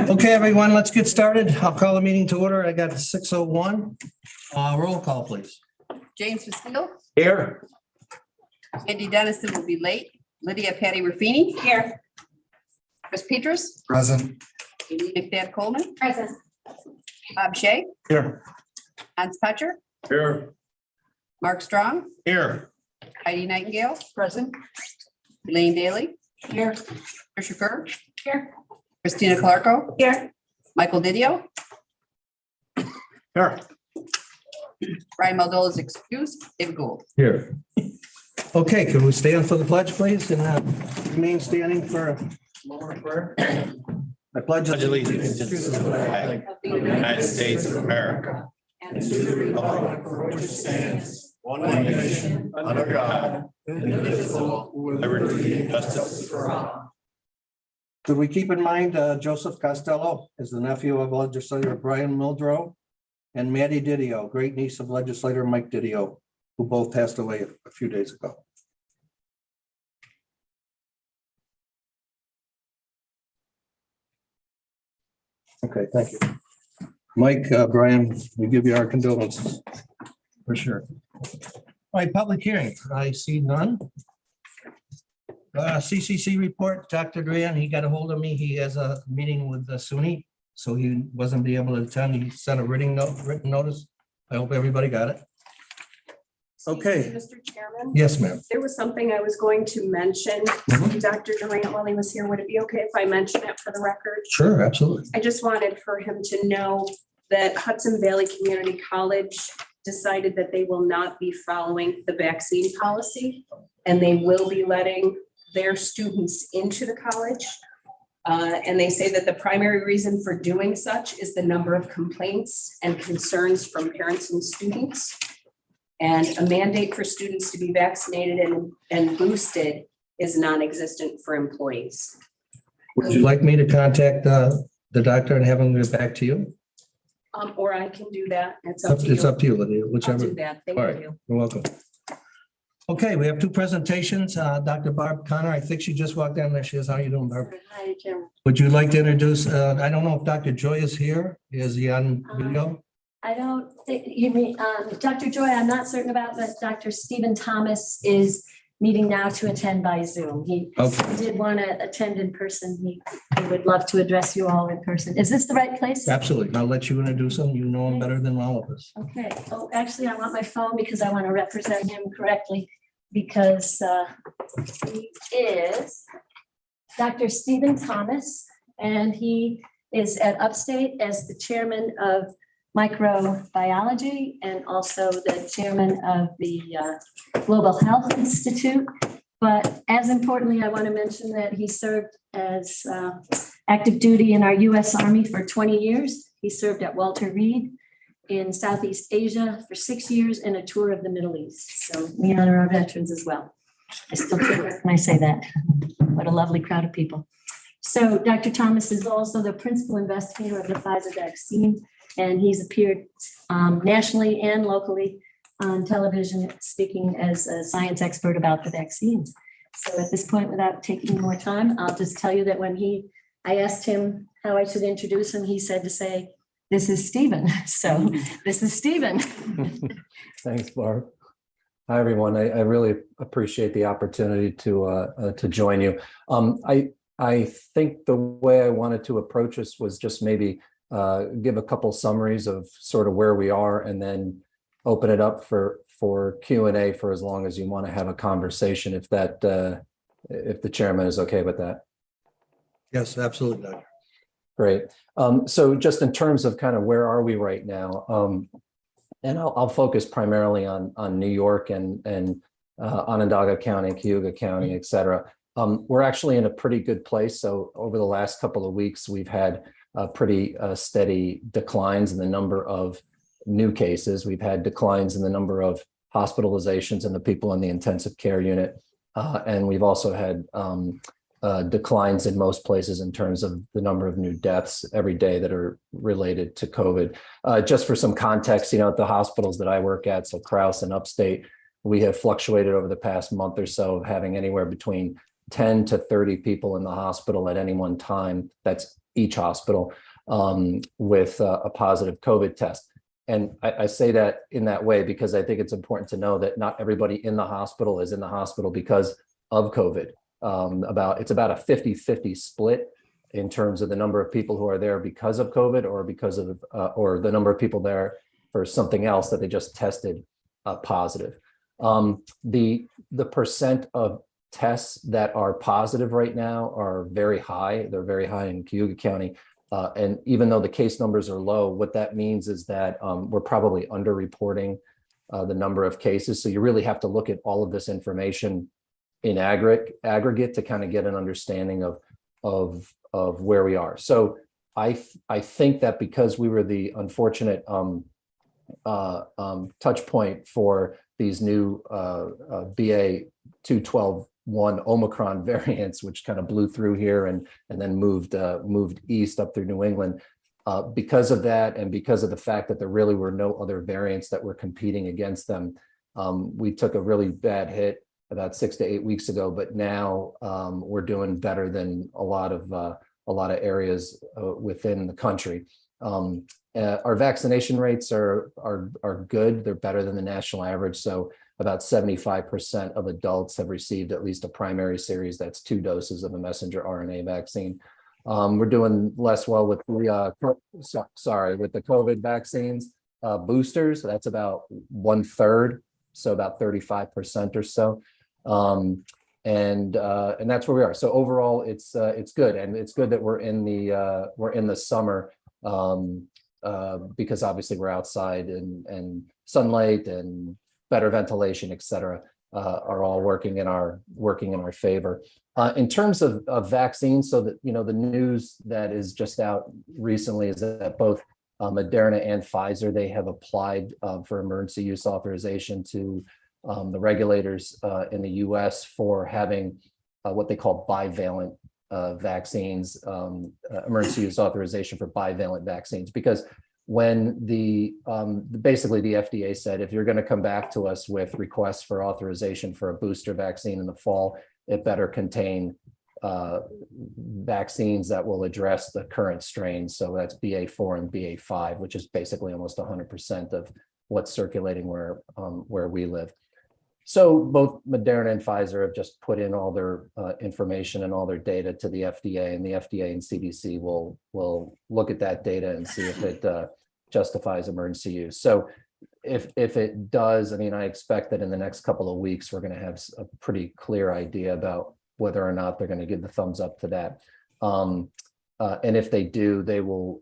Okay, everyone, let's get started. I'll call the meeting to order. I got 6:01. Roll call, please. James Vasile, Here. Andy Dennison will be late. Lydia Patty Ruffini. Here. Chris Petras, Present. Lee McDad Coleman, Present. Bob Shay, Here. Hans Petcher, Here. Mark Strong, Here. Heidi Nightingale. Present. Elaine Daly. Here. Tricia Kerr. Here. Christina Clarko. Here. Michael Didio. Here. Brian Muldola is excused. David Gould. Here. Okay, can we stand for the pledge, please, and remain standing for a moment of prayer? I pledge allegiance to the flag of the United States of America and to the republic for which it stands, one nation, under God, indivisible, with liberty and justice for all. Could we keep in mind Joseph Costello is the nephew of legislator Brian Muldrow and Maddie Didio, great niece of legislator Mike Didio, who both passed away a few days ago. Okay, thank you. Mike, Brian, we give you our condolences. For sure. All right, public hearing. I see none. CCC report, Dr. Duran, he got a hold of me. He has a meeting with the SUNY, so he wasn't be able to attend. He sent a written notice. I hope everybody got it. Okay. Mr. Chairman, Yes, ma'am. there was something I was going to mention to Dr. Durant while he was here. Would it be okay if I mention it for the record? Sure, absolutely. I just wanted for him to know that Hudson Valley Community College decided that they will not be following the vaccine policy, and they will be letting their students into the college. And they say that the primary reason for doing such is the number of complaints and concerns from parents and students. And a mandate for students to be vaccinated and boosted is non-existent for employees. Would you like me to contact the doctor and have him get back to you? Or I can do that. It's up to you. It's up to you, Lydia, I'll whichever. do that. Thank All right, you. you're welcome. Okay, we have two presentations. Dr. Barb Connor, I think she just walked down there. She is. How are you doing, Barb? Hi, Jim. Would you like to introduce, I don't know if Dr. Joy is here. Is he on video? I don't think, you mean, Dr. Joy, I'm not certain about, but Dr. Stephen Thomas is needing now to attend by Zoom. He Okay, did want to attend in person. He would love to address you all in person. Is this the right place? absolutely. I'll let you introduce him. You know him better than all of us. Okay. Oh, actually, I want my phone because I want to represent him correctly because he is Dr. Stephen Thomas, and he is at Upstate as the chairman of microbiology and also the chairman of the Global Health Institute. But as importantly, I want to mention that he served as active duty in our U.S. Army for 20 years. He served at Walter Reed in Southeast Asia for 6 years and a tour of the Middle East. So we honor our veterans as well. I still feel it when I say that. What a lovely crowd of people. So Dr. Thomas is also the principal investigator of the Pfizer vaccine, and he's appeared nationally and locally on television speaking as a science expert about the vaccines. So at this point, without taking more time, I'll just tell you that when I asked him how I should introduce him, he said to say, "This is Stephen." So this is Stephen. Thanks, Barb. Hi, everyone. I really appreciate the opportunity to join you. I think the way I wanted to approach this was just maybe give a couple summaries of sort of where we are and then open it up for Q&A for as long as you want to have a conversation, if the chairman is okay with that. Yes, absolutely, Doctor. Great. So just in terms of kind of where are we right now, and I'll focus primarily on New York and Onondaga County, Cayuga County, et cetera. We're actually in a pretty good place. So over the last couple of weeks, we've had pretty steady declines in the number of new cases. We've had declines in the number of hospitalizations and the people in the intensive care unit. And we've also had declines in most places in terms of the number of new deaths every day that are related to COVID. Just for some context, at the hospitals that I work at, so Krause and Upstate, we have fluctuated over the past month or so of having anywhere between 10 to 30 people in the hospital at any one time. That's each hospital with a positive COVID test. And I say that in that way because I think it's important to know that not everybody in the hospital is in the hospital because of COVID. It's about a 50-50 split in terms of the number of people who are there because of COVID or because of or the number of people there for something else that they just tested positive. The percent of tests that are positive right now are very high. They're very high in Cayuga County. And even though the case numbers are low, what that means is that we're probably underreporting the number of cases. So you really have to look at all of this information in aggregate to kind of get an understanding of where we are. So I think that because we were the unfortunate touch point for these new BA 212.1 Omicron variants, which kind of blew through here and then moved east up through New England. Because of that, and because of the fact that there really were no other variants that were competing against them, we took a really bad hit about 6 to 8 weeks ago. But now we're doing better than a lot of areas within the country. Our vaccination rates are good. They're better than the national average. So about 75% of adults have received at least a primary series. That's 2 doses of a messenger RNA vaccine. We're doing less well with the COVID vaccines boosters. That's about 1/3, so about 35% or so. And that's where we are. So overall, it's good, and it's good that we're in the summer because obviously we're outside and sunlight and better ventilation, et cetera, are all working in our favor. In terms of vaccines, so that the news that is just out recently is that both Moderna and Pfizer, they have applied for emergency use authorization to the regulators in the U.S. for having what they call bivalent vaccines, emergency use authorization for bivalent vaccines, because when basically the FDA said, if you're going to come back to us with requests for authorization for a booster vaccine in the fall, it better contain vaccines that will address the current strains. So that's BA4 and BA5, which is basically almost 100% of what's circulating where we live. So both Moderna and Pfizer have just put in all their information and all their data to the FDA, and the FDA and CDC will look at that data and see if it justifies emergency use. So if it does, I mean, I expect that in the next couple of weeks, we're going to have a pretty clear idea about whether or not they're going to give the thumbs up to that. And if they do, they will,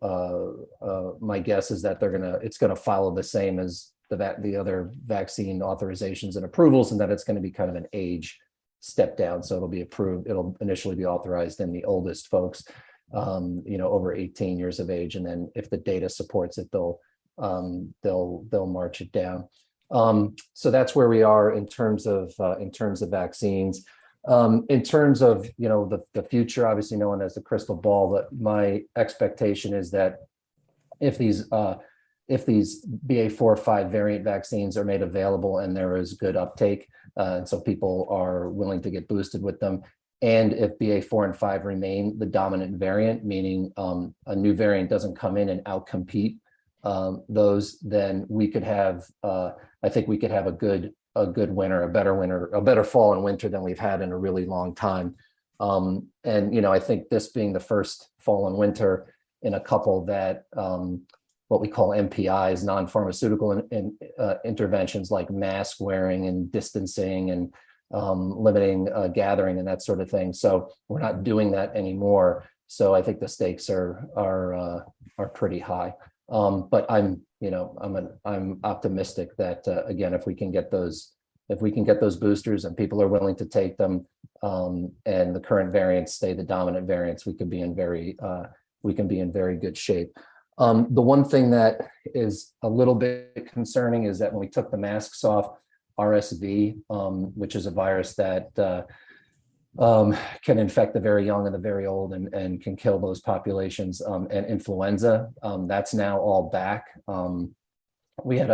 my guess is that it's going to follow the same as the other vaccine authorizations and approvals, and that it's going to be kind of an age step down. So it'll initially be authorized in the oldest folks, over 18 years of age. And then if the data supports it, they'll march it down. So that's where we are in terms of vaccines. In terms of, the future, obviously no one has a crystal ball, but my expectation is that if these BA4/5 variant vaccines are made available and there is good uptake, and so people are willing to get boosted with them, and if BA4 and 5 remain the dominant variant, meaning a new variant doesn't come in and outcompete those, then we could have, I think we could have a good winter, a better fall and winter than we've had in a really long time. And I think this being the first fall and winter in a couple that what we call MPIs, non-pharmaceutical interventions like mask wearing and distancing and limiting gathering and that sort of thing. So we're not doing that anymore. So I think the stakes are pretty high. But I'm optimistic that again, if we can get those boosters and people are willing to take them, and the current variants stay the dominant variants, we can be in very good shape. The one thing that is a little bit concerning is that when we took the masks off, RSV, which is a virus that can infect the very young and the very old and can kill those populations, and influenza, that's now all back. we had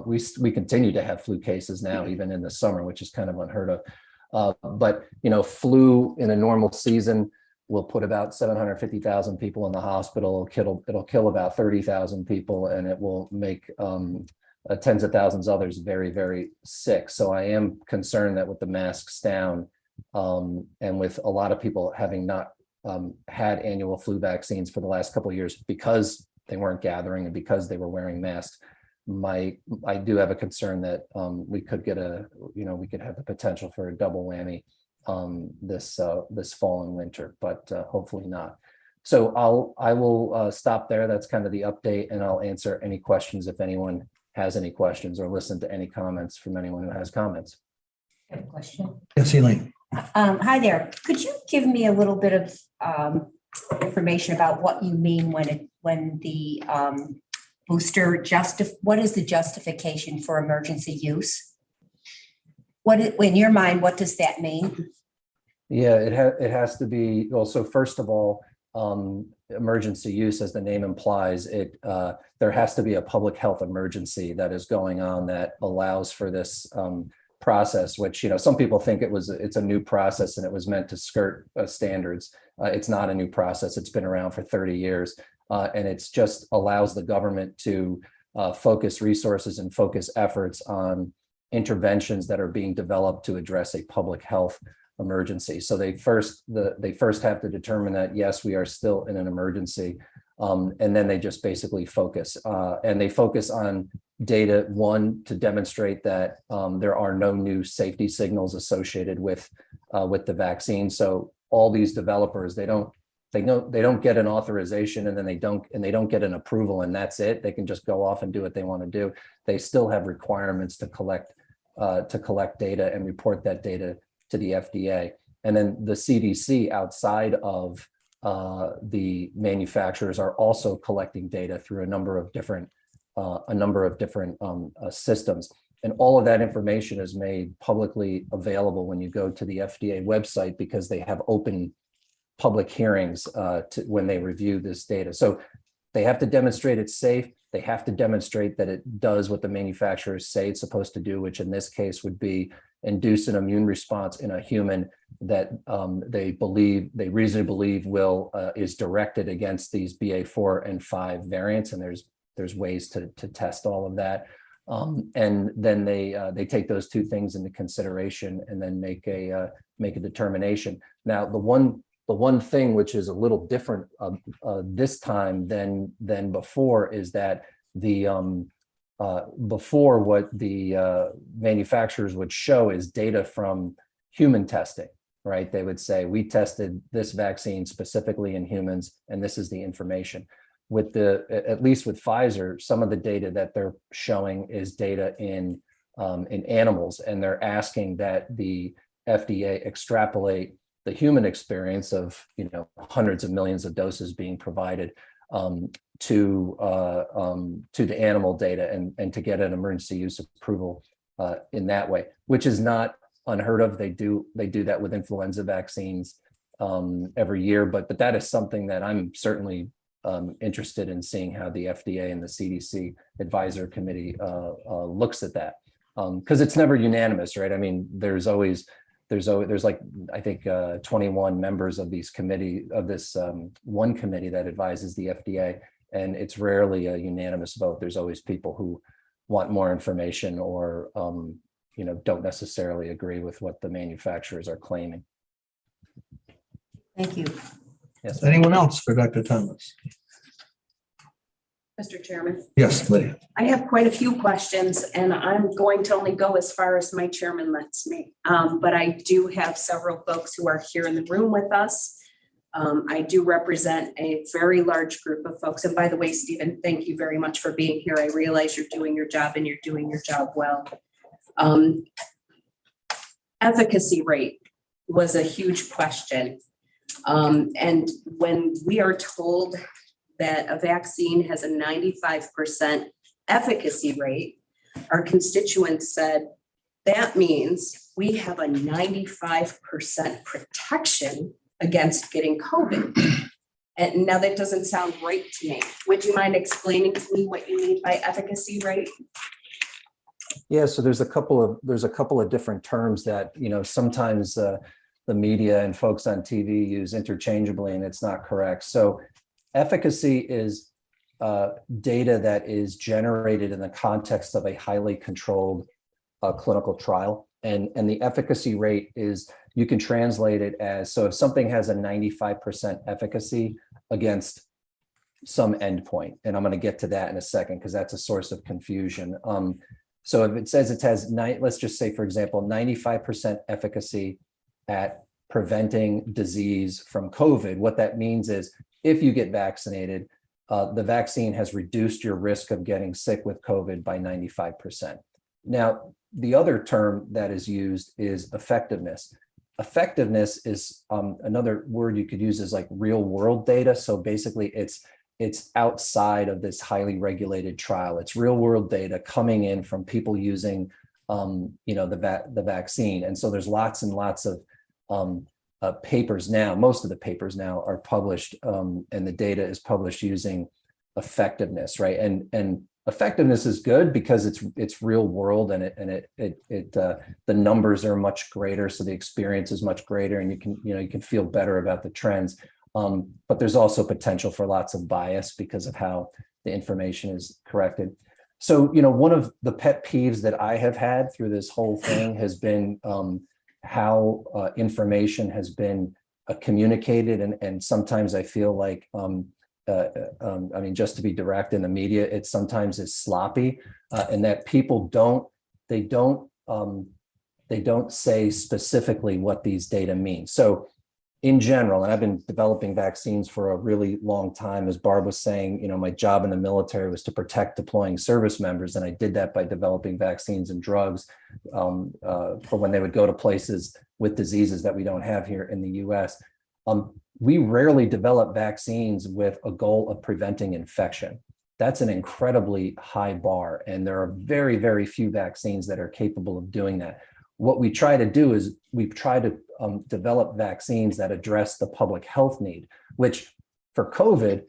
we continue to have flu cases now, even in the summer, which is kind of unheard of. But flu in a normal season will put about 750,000 people in the hospital. It'll kill about 30,000 people, and it will make tens of thousands others very, very sick. So I am concerned that with the masks down, and with a lot of people having not had annual flu vaccines for the last couple of years because they weren't gathering and because they were wearing masks, I do have a concern that we could get we could have the potential for a double whammy this fall and winter, but hopefully not. So I will stop there. That's kind of the update, and I'll answer any questions if anyone has any questions, or listen to any comments from anyone who has comments. I have a question. Yes, Elaine. Hi there. Could you give me a little bit of information about what you mean when the booster what is the justification for emergency use? In your mind, what does that mean? Yeah, it has to be, well, so first of all, emergency use, as the name implies, there has to be a public health emergency that is going on that allows for this process, which some people think it's a new process and it was meant to skirt standards. It's not a new process. It's been around for 30 years, and it's just allows the government to focus resources and focus efforts on interventions that are being developed to address a public health emergency. So they first have to determine that, yes, we are still in an emergency, and then they just basically focus and they focus on data, one, to demonstrate that there are no new safety signals associated with the vaccine. So all these developers, they don't get an authorization, and then they don't get an approval, and that's it. They can just go off and do what they want to do. They still have requirements to collect data and report that data to the FDA. And then the CDC, outside of the manufacturers, are also collecting data through a number of different systems. And all of that information is made publicly available when you go to the FDA website, because they have open public hearings when they review this data. So they have to demonstrate it's safe. They have to demonstrate that it does what the manufacturers say it's supposed to do, which in this case would be induce an immune response in a human that they reasonably believe is directed against these BA.4 and 5 variants. And there's ways to test all of that. And then they take those two things into consideration and then make a determination. Now, the one thing which is a little different this time than before is that before, what the manufacturers would show is data from human testing, right? They would say, we tested this vaccine specifically in humans, and this is the information. At least with Pfizer, some of the data that they're showing is data in animals, and they're asking that the FDA extrapolate the human experience of hundreds of millions of doses being provided to the animal data, and to get an emergency use approval in that way, which is not unheard of. They do that with influenza vaccines every year, but that is something that I'm certainly interested in seeing how the FDA and the CDC advisor committee looks at that, because it's never unanimous, right? I mean, there's like, I think 21 members of this one committee that advises the FDA, and it's rarely a unanimous vote. There's always people who want more information, or don't necessarily agree with what the manufacturers are claiming. Thank you. Yes. Anyone else for Dr. Thomas? Mr. Chairman, Yes, Lydia. I have quite a few questions, and I'm going to only go as far as my chairman lets me. But I do have several folks who are here in the room with us. I do represent a very large group of folks. And by the way, Stephen, thank you very much for being here. I realize you're doing your job, and you're doing your job well. Efficacy rate was a huge question. And when we are told that a vaccine has a 95% efficacy rate, our constituents said, that means we have a 95% protection against getting COVID. And now that doesn't sound right to me. Would you mind explaining to me what you mean by efficacy rate? Yeah, so there's a couple of different terms that, sometimes the media and folks on TV use interchangeably, and it's not correct. So efficacy is data that is generated in the context of a highly controlled clinical trial. And the efficacy rate is, you can translate it as, so if something has a 95% efficacy against some endpoint, and I'm going to get to that in a second because that's a source of confusion. So if it says it has let's just say, for example, 95% efficacy at preventing disease from COVID, what that means is if you get vaccinated, the vaccine has reduced your risk of getting sick with COVID by 95%. Now, the other term that is used is effectiveness. Effectiveness is another word you could use, is like real world data. So basically it's outside of this highly regulated trial. It's real world data coming in from people using the vaccine. And so there's lots and lots of papers now. Most of the papers now are published, and the data is published using effectiveness, right? And effectiveness is good because it's real world, and the numbers are much greater, so the experience is much greater, and you can feel better about the trends. But there's also potential for lots of bias because of how the information is corrected. So, one of the pet peeves that I have had through this whole thing has been how information has been communicated. And sometimes I feel like, just to be direct, in the media, it sometimes is sloppy, and that people don't say specifically what these data mean. So in general, and I've been developing vaccines for a really long time, as Barb was saying, my job in the military was to protect deploying service members. And I did that by developing vaccines and drugs for when they would go to places with diseases that we don't have here in the US. We rarely develop vaccines with a goal of preventing infection. That's an incredibly high bar. And there are very, very few vaccines that are capable of doing that. What we try to do is we try to develop vaccines that address the public health need, which for COVID,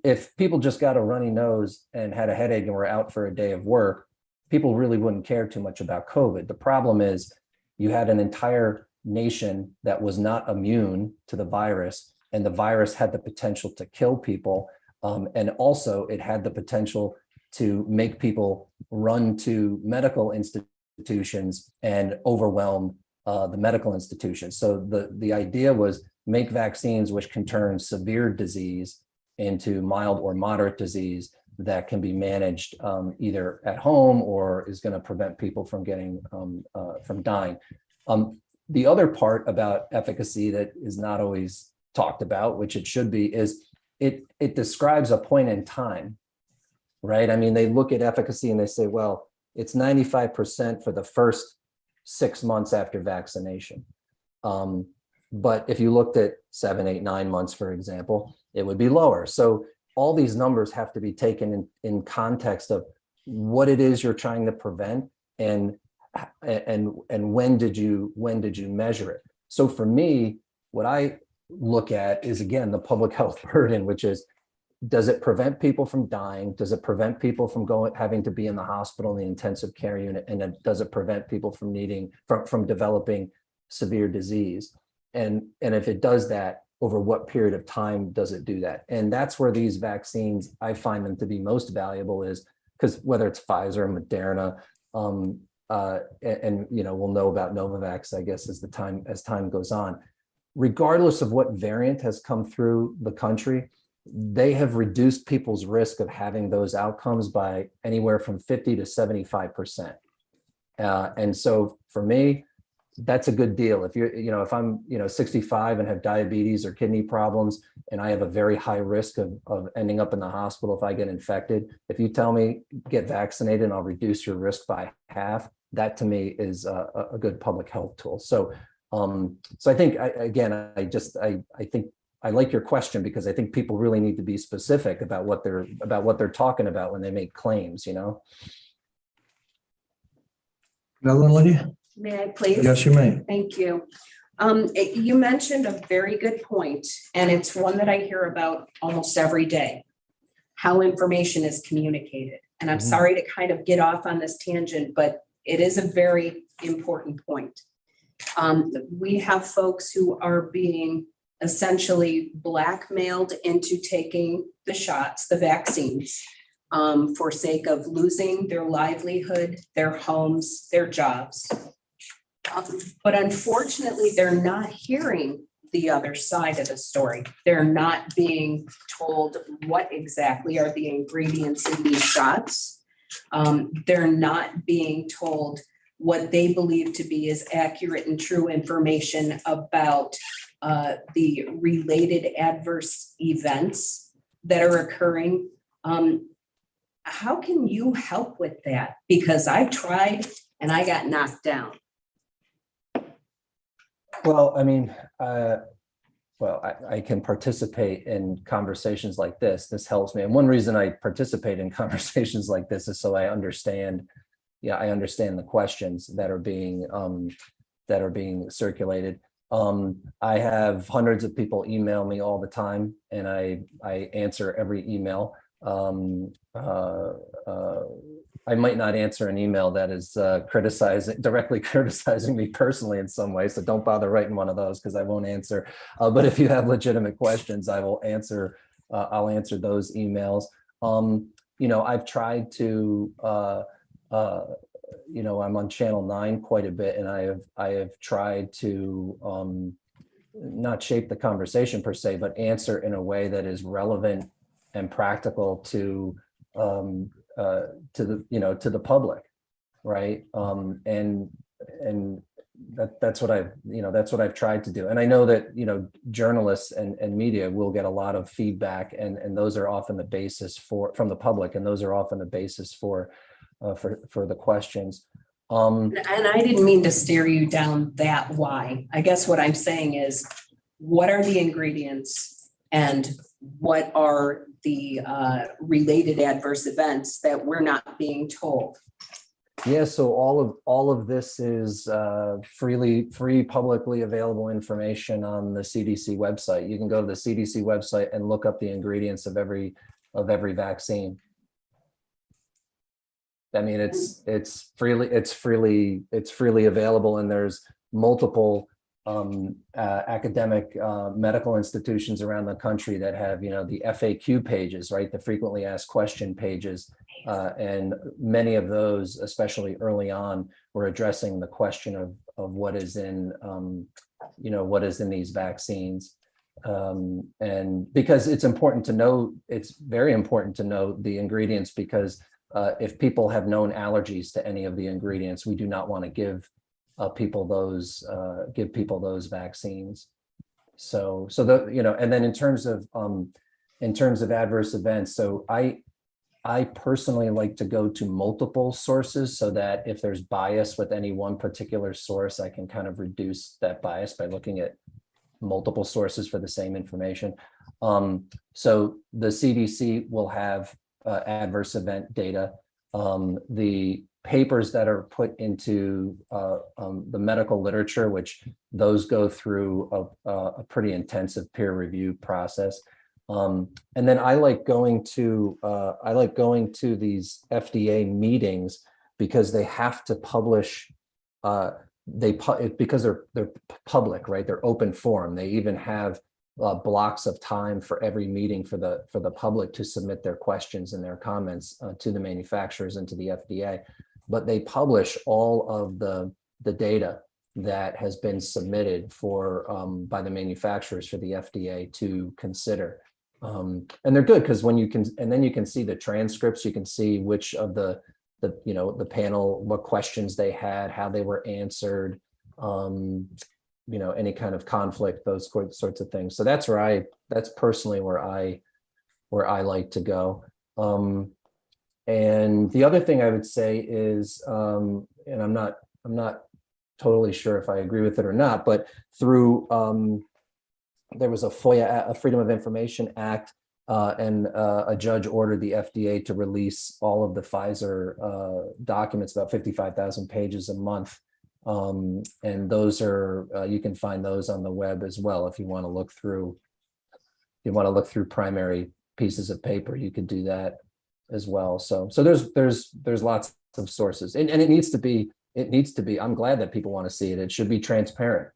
if people just got a runny nose and had a headache and were out for a day of work, people really wouldn't care too much about COVID. The problem is you had an entire nation that was not immune to the virus, and the virus had the potential to kill people. And also it had the potential to make people run to medical institutions and overwhelm the medical institutions. So the idea was make vaccines which can turn severe disease into mild or moderate disease that can be managed either at home or is going to prevent people from getting from dying. The other part about efficacy that is not always talked about, which it should be, is it describes a point in time, right? I mean, they look at efficacy and they say, well, it's 95% for the first 6 months after vaccination. But if you looked at 7, 8, 9 months, for example, it would be lower. So all these numbers have to be taken in context of what it is you're trying to prevent and when did you measure it. So for me, what I look at is, again, the public health burden, which is, does it prevent people from dying? Does it prevent people from having to be in the hospital in the intensive care unit? And then does it prevent people from developing severe disease? And if it does that, over what period of time does it do that? And that's where these vaccines, I find them to be most valuable, is because whether it's Pfizer, Moderna, and we'll know about Novavax, I guess, as time goes on, regardless of what variant has come through the country, they have reduced people's risk of having those outcomes by anywhere from 50 to 75%. And so for me, that's a good deal. If I'm 65 and have diabetes or kidney problems, and I have a very high risk of ending up in the hospital if I get infected, if you tell me get vaccinated and I'll reduce your risk by half, that to me is a good public health tool. So I think I think I like your question, because I think people really need to be specific about what they're talking about when they make claims. Another one, Lydia? May I please? Yes, you may. Thank you. You mentioned a very good point, and it's one that I hear about almost every day. How information is communicated. And I'm Mhm. sorry to kind of get off on this tangent, but it is a very important point. We have folks who are being essentially blackmailed into taking the shots, the vaccines, for sake of losing their livelihood, their homes, their jobs. But unfortunately, they're not hearing the other side of the story. They're not being told what exactly are the ingredients in these shots. They're not being told what they believe to be is accurate and true information about the related adverse events that are occurring. How can you help with that? Because I've tried and I got knocked down. Well, I mean, I can participate in conversations like this. This helps me. And one reason I participate in conversations like this is so I understand the questions that are being circulated. I have hundreds of people email me all the time, and I answer every email. I might not answer an email that is directly criticizing me personally in some way, so don't bother writing one of those because I won't answer. But if you have legitimate questions, I will answer. I'll answer those emails. I've tried to. I'm on Channel 9 quite a bit, and I have tried to not shape the conversation per se, but answer in a way that is relevant and practical to the public, right? And that's what I've tried to do. And I know that journalists and media will get a lot of feedback, and those are often the basis from the public, and those are often the basis for the questions. And I didn't mean to stare you down that why. I guess what I'm saying is, what are the ingredients and what are the related adverse events that we're not being told? Yeah, so all of this is free publicly available information on the CDC website. You can go to the CDC website and look up the ingredients of every vaccine. I mean, it's freely available, and there's multiple academic medical institutions around the country that have the FAQ pages, right, the frequently asked question pages, and many of those, especially early on, were addressing the question of what is in these vaccines, and because it's very important to know the ingredients, because if people have known allergies to any of the ingredients, we do not want to give people those vaccines. So and then in terms of adverse events, so I personally like to go to multiple sources, so that if there's bias with any one particular source, I can kind of reduce that bias by looking at multiple sources for the same information. So the CDC will have adverse event data. The papers that are put into the medical literature, which those go through a pretty intensive peer review process. And then I like going to these FDA meetings, because they have to publish. Because they're public, right? They're open forum. They even have blocks of time for every meeting for the public to submit their questions and their comments to the manufacturers and to the FDA. But they publish all of the data that has been submitted by the manufacturers for the FDA to consider. And they're good, because you can see the transcripts, you can see which of the panel, what questions they had, how they were answered, any kind of conflict, those sorts of things. So that's personally where I like to go. And the other thing I would say is, and I'm not totally sure if I agree with it or not, but through there was a FOIA, a Freedom of Information Act, and a judge ordered the FDA to release all of the Pfizer documents, about 55,000 pages a month, And those are, you can find those on the web as well. If you want to look through, primary pieces of paper, you could do that as well. So there's lots of sources, and it needs to be, I'm glad that people want to see it. It should be transparent,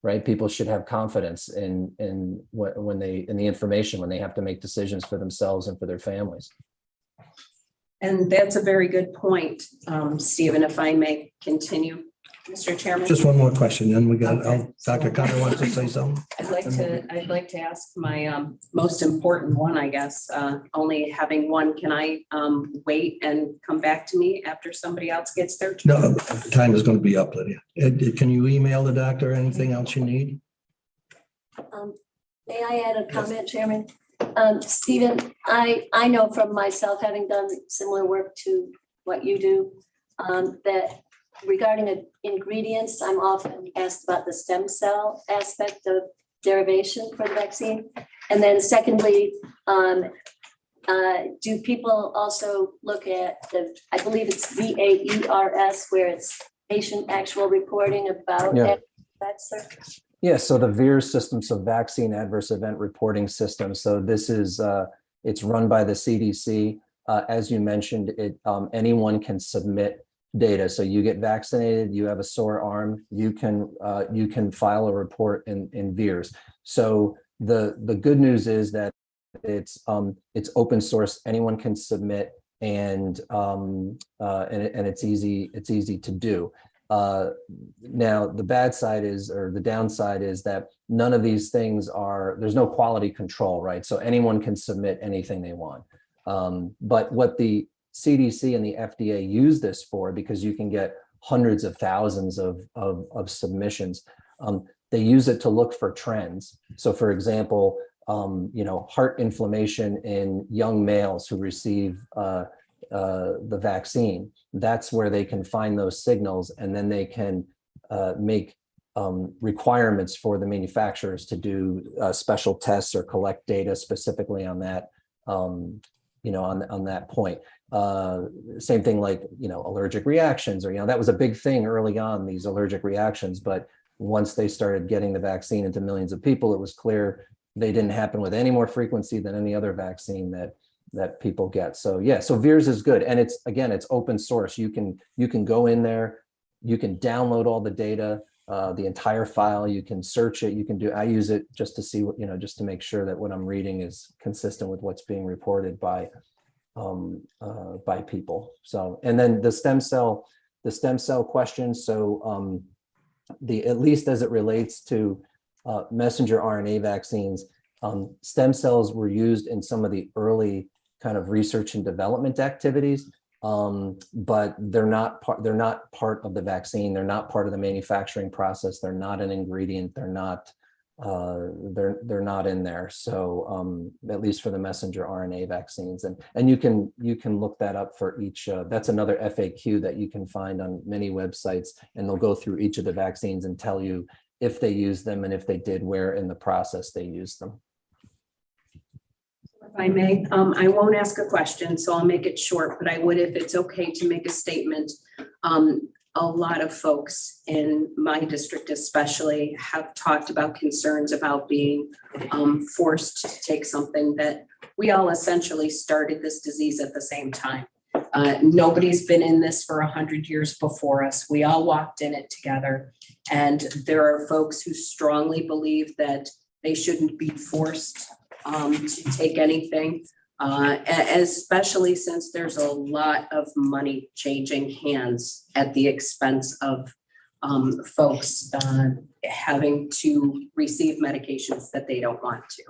right? People should have confidence in the information when they have to make decisions for themselves and for their families. And that's a very good point, Stephen, if I may continue, Mr. Chairman. Just one more question, then we got, Okay. Dr. Connor wants to say something. I'd like to ask my most important one, I guess, only having one. Can I wait and come back to me after somebody else gets their turn? No, time is going to be up, Lydia. Can you email the doctor anything else you need? May I add a comment, Chairman? Stephen, I know from myself, having done similar work to what you do, that regarding ingredients, I'm often asked about the stem cell aspect of derivation for the vaccine. And then secondly, do people also look at I believe it's VAERS, where it's patient actual reporting about Yeah. that, sir? Yeah, so the Veer system, so Vaccine Adverse Event Reporting System. So this is, it's run by the CDC. As you mentioned, anyone can submit data. So you get vaccinated, you have a sore arm, you can file a report in Veers. So the good news is that it's open source. Anyone can submit, and it's easy to do. Now the bad side is, or the downside is, that none of these things there's no quality control, right? So anyone can submit anything they want. But what the CDC and the FDA use this for, because you can get hundreds of thousands of submissions, they use it to look for trends. So for example, heart inflammation in young males who receive the vaccine, that's where they can find those signals, and then they can make requirements for the manufacturers to do special tests or collect data specifically on that, on that point. Same thing like, allergic reactions, or, that was a big thing early on, these allergic reactions, but once they started getting the vaccine into millions of people, it was clear they didn't happen with any more frequency than any other vaccine that people get. So yeah, so Veers is good. And it's open source. You can go in there, you can download all the data, the entire file, you can search it, I use it just to see what, just to make sure that what I'm reading is consistent with what's being reported by people. So, and then the stem cell question. So at least as it relates to messenger RNA vaccines, stem cells were used in some of the early kind of research and development activities, but they're not part of the vaccine. They're not part of the manufacturing process. They're not an ingredient. They're not in there. So at least for the messenger RNA vaccines, and you can look that up for each. That's another FAQ that you can find on many websites, and they'll go through each of the vaccines and tell you if they use them, and if they did, where in the process they used them. If I may, I won't ask a question, so I'll make it short, but I would, if it's okay, to make a statement. A lot of folks in my district especially have talked about concerns about being forced to take something that we all essentially started this disease at the same time. Nobody's been in this for 100 years before us. We all walked in it together. And there are folks who strongly believe that they shouldn't be forced to take anything, especially since there's a lot of money changing hands at the expense of folks having to receive medications that they don't want to.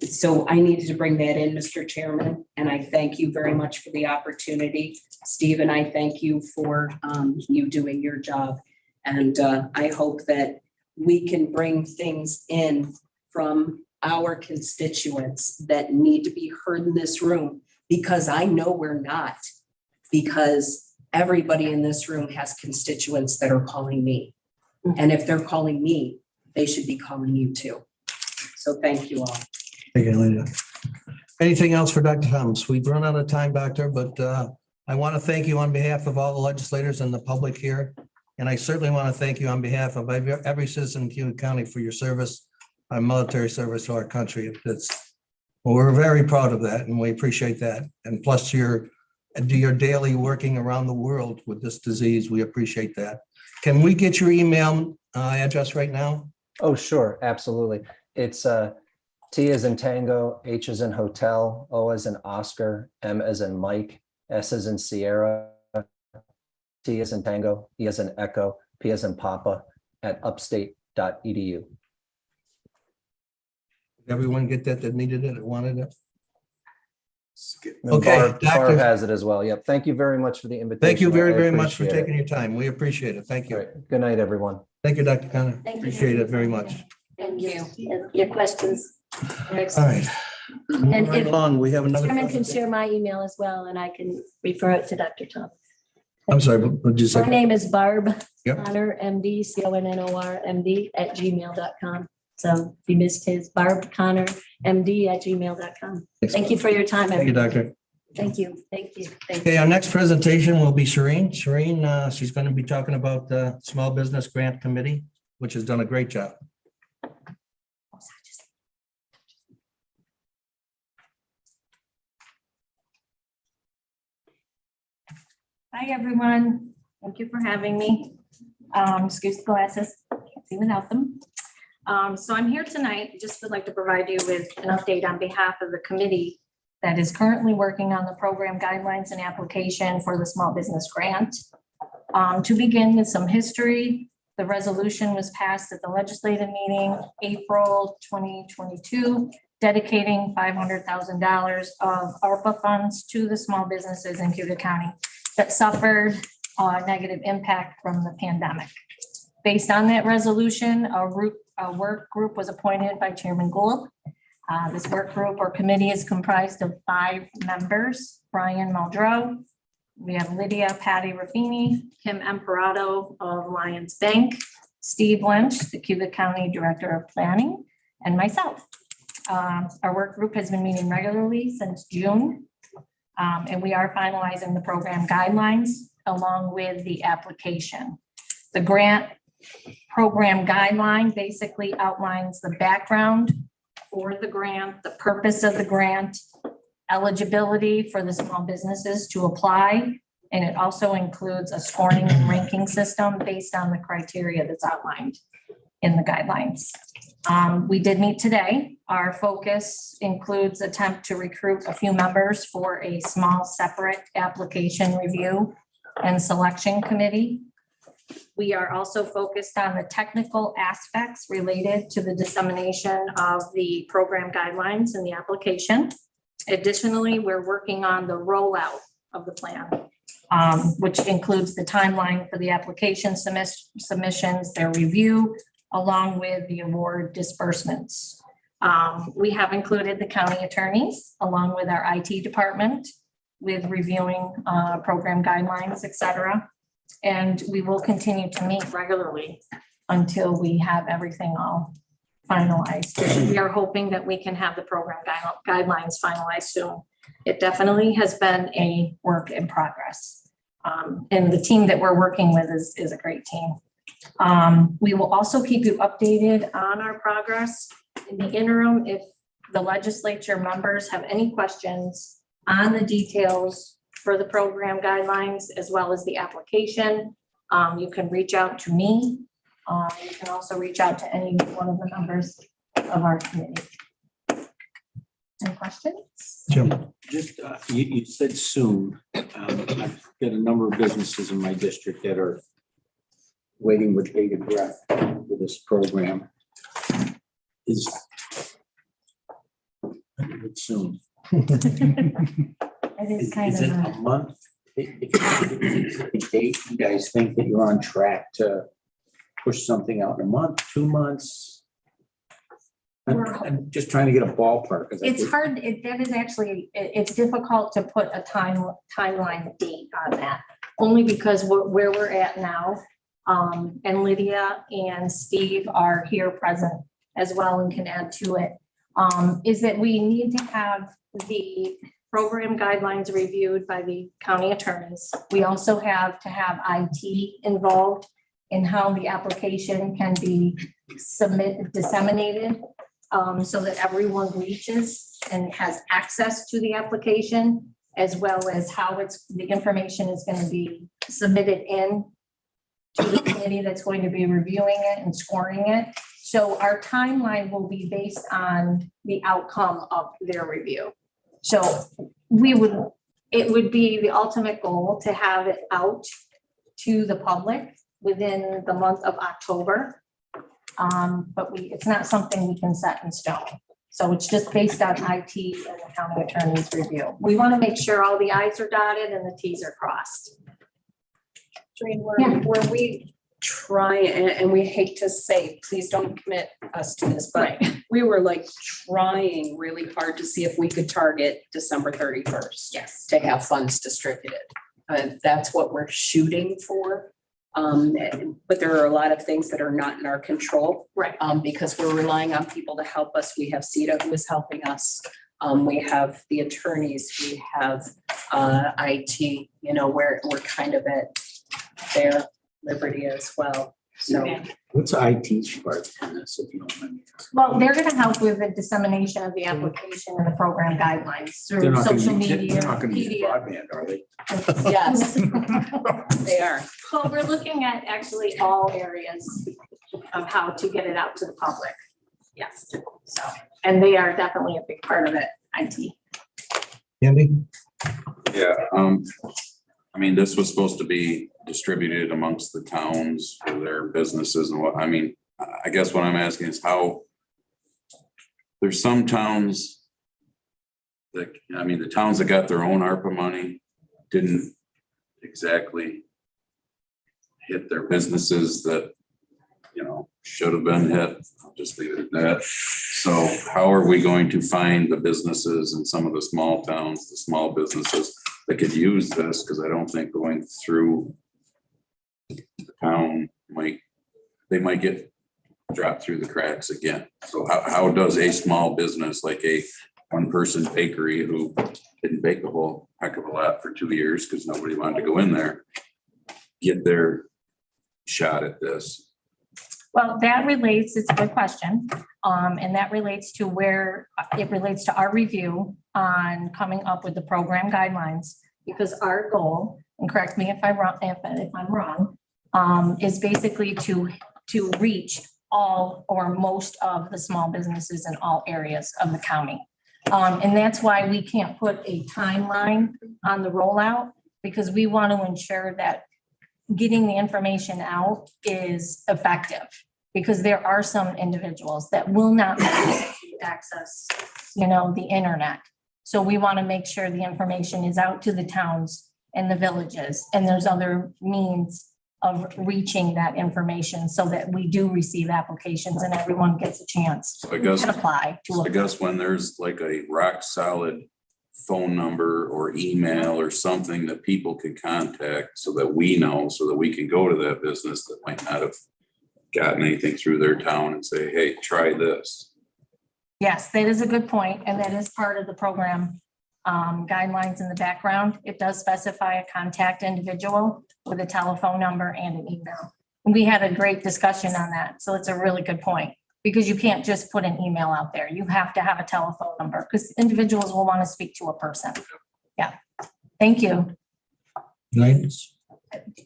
So I needed to bring that in, Mr. Chairman, and I thank you very much for the opportunity. Stephen, I thank you for you doing your job. And I hope that we can bring things in from our constituents that need to be heard in this room, because I know we're not, because everybody in this room has constituents that are calling me. And if they're calling me, they should be calling you too. So thank you all. Thank you, Lydia. Anything else for Dr. Thomas? We've run out of time, Doctor, but I want to thank you on behalf of all the legislators and the public here. And I certainly want to thank you on behalf of every citizen in Cayuga County for your service, our military service to our country. We're very proud of that and we appreciate that. And plus your daily working around the world with this disease, we appreciate that. Can we get your email address right now? Oh, sure, absolutely. It's T as in Tango, H as in Hotel, O as in Oscar, M as in Mike, S as in Sierra, T as in Tango, E as in Echo, P as in Papa @upstate.edu. Everyone get that needed it, that wanted it? And Okay, Barb Doctor. has it as well. Yep. Thank you very much for the invitation. Thank you very, I very much for appreciate it. taking your time. We appreciate it. Thank All you. right. Good night, everyone. Thank you, Dr. Connor. Thank you. Appreciate it very much. Thank you. And your questions. All right. And Right if along, we have another. Chairman can share my email as well, and I can refer it to Dr. Tom. I'm sorry, what did you My say? name is Barb Yep. Connor, MD, CONNOR, MD @gmail.com. So if you missed his, Barb Connor, MD @gmail.com. Thank you for your time. Thank you, everyone. Doctor. Thank you. Thank you. Thank you. Okay, our next presentation will be Shireen. Shireen, she's going to be talking about the Small Business Grant Committee, which has done a great job. Hi, everyone. Thank you for having me. Excuse the glasses, can't see without them. So I'm here tonight, just would like to provide you with an update on behalf of the committee that is currently working on the program guidelines and application for the small business grant. To begin with some history, the resolution was passed at the legislative meeting, April 2022, dedicating $500,000 of ARPA funds to the small businesses in Cayuga County that suffered negative impact from the pandemic. Based on that resolution, a work group was appointed by Chairman Gould. This work group or committee is comprised of 5 members: Brian Muldrow, we have Lydia Patty Raffini, Kim Emperato of Lions Bank, Steve Lynch, the Cayuga County Director of Planning, and myself. Our work group has been meeting regularly since June. And we are finalizing the program guidelines along with the application. The grant program guideline basically outlines the background for the grant, the purpose of the grant, eligibility for the small businesses to apply, and it also includes a scoring and ranking system based on the criteria that's outlined in the guidelines. We did meet today. Our focus includes attempt to recruit a few members for a small separate application review and selection committee. We are also focused on the technical aspects related to the dissemination of the program guidelines and the application. Additionally, we're working on the rollout of the plan, which includes the timeline for the application submissions, their review, along with the award disbursements. We have included the county attorneys along with our IT department with reviewing program guidelines, et cetera. And we will continue to meet regularly until we have everything all finalized. We are hoping that we can have the program guidelines finalized soon. It definitely has been a work in progress. And the team that we're working with is a great team. We will also keep you updated on our progress. In the interim, if the legislature members have any questions on the details for the program guidelines as well as the application, you can reach out to me. You can also reach out to any one of the members of our committee. Any questions? Jim. Just, you said soon. I've got a number of businesses in my district that are waiting with bated breath for this program. Is it's soon. It is kind Is of it a month? Date, you guys think that you're on track to push something out in a month, 2 months? I'm just trying to get a ballpark. 'Cause I It's think- hard, that is actually, it's difficult to put a timeline date on that, only because where we're at now. And Lydia and Steve are here present as well and can add to it. Is that we need to have the program guidelines reviewed by the county attorneys. We also have to have IT involved and how the application can be disseminated so that everyone reaches and has access to the application, as well as how the information is going to be submitted in to the committee that's going to be reviewing it and scoring it. So our timeline will be based on the outcome of their review. So it would be the ultimate goal to have it out to the public within the month of October. But it's not something we can set in stone. So it's just based on IT and the county attorney's review. We want to make sure all the i's are dotted and the t's are crossed. Where we try, and we hate to say, please don't commit us to this, but we were like trying really hard to see if we could target December 31st. Yes. To have funds distributed. That's what we're shooting for. But there are a lot of things that are not in our control. Right. Because we're relying on people to help us. We have CETA who is helping us. We have the attorneys, we have IT, we're kind of at their liberty as well. So What's IT's part in this, if you don't mind me asking? Well, they're going to help with the dissemination of the application and the program guidelines They're through not gonna social use- media. They're not gonna use PDF. broadband, are they? yes, they are. Well, we're looking at actually all areas of how to get it out to the public. Yes, so, and they are definitely a big part of it, IT. Andy? Yeah, I mean, this was supposed to be distributed amongst the towns for their businesses and I guess what I'm asking is how there's some towns that, the towns that got their own ARPA money didn't exactly hit their businesses that, should have been hit. I'll just leave it at that. So how are we going to find the businesses in some of the small towns, the small businesses that could use this? Because I don't think going through the town they might get dropped through the cracks again. So how does a small business like a one-person bakery who didn't bake a whole heck of a lot for 2 years because nobody wanted to go in there get their shot at this? Well, that relates, it's a good question. And that relates to it relates to our review on coming up with the program guidelines. Because our goal, and correct me if I'm wrong, is basically to reach all or most of the small businesses in all areas of the county. And that's why we can't put a timeline on the rollout, because we want to ensure that getting the information out is effective, because there are some individuals that will not be able to access, the internet. So we want to make sure the information is out to the towns and the villages, and there's other means of reaching that information so that we do receive applications and everyone gets a chance So I guess, to apply to it. when there's like a rock solid phone number or email or something that people could contact so that we know, so that we can go to that business that might not have gotten anything through their town and say, hey, try this. Yes, that is a good point, and that is part of the program guidelines in the background. It does specify a contact individual with a telephone number and an email. And we had a great discussion on that, so it's a really good point, because you can't just put an email out there. You have to have a telephone number, because individuals will want to speak to a person. Yeah, thank you. Nice.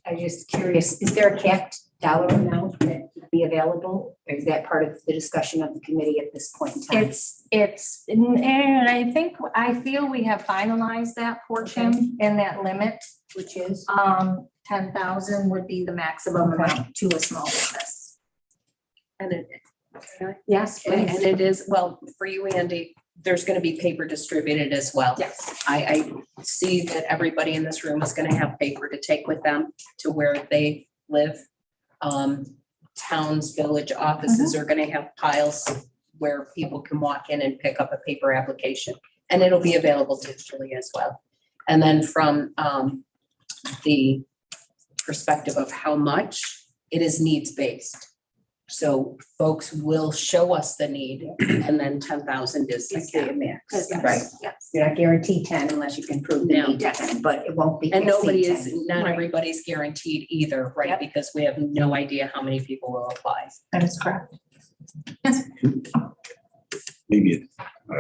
I'm just curious, is there a capped dollar amount that would be available? Or is that part of the discussion of the committee at this point in time? And I feel we have finalized that portion and that limit, Which is? 10,000 would be the maximum amount to a small business. And Yes, And please. it is, well, for you, Andy, there's going to be paper distributed as well. Yes. I see that everybody in this room is going to have paper to take with them to where they live. Towns, village offices are going to have piles where people can walk in and pick up a paper application, and it'll be available digitally as well. And then from the perspective of how much, it is needs-based. So folks will show us the need and then 10,000 is the max. Right. Yes. You're not guaranteed 10 unless you can prove the No. need, but it won't be. And nobody exceed is, 10. not Right. everybody's guaranteed either, right? Yep. Because we have no idea how many people will apply. That is correct. Maybe a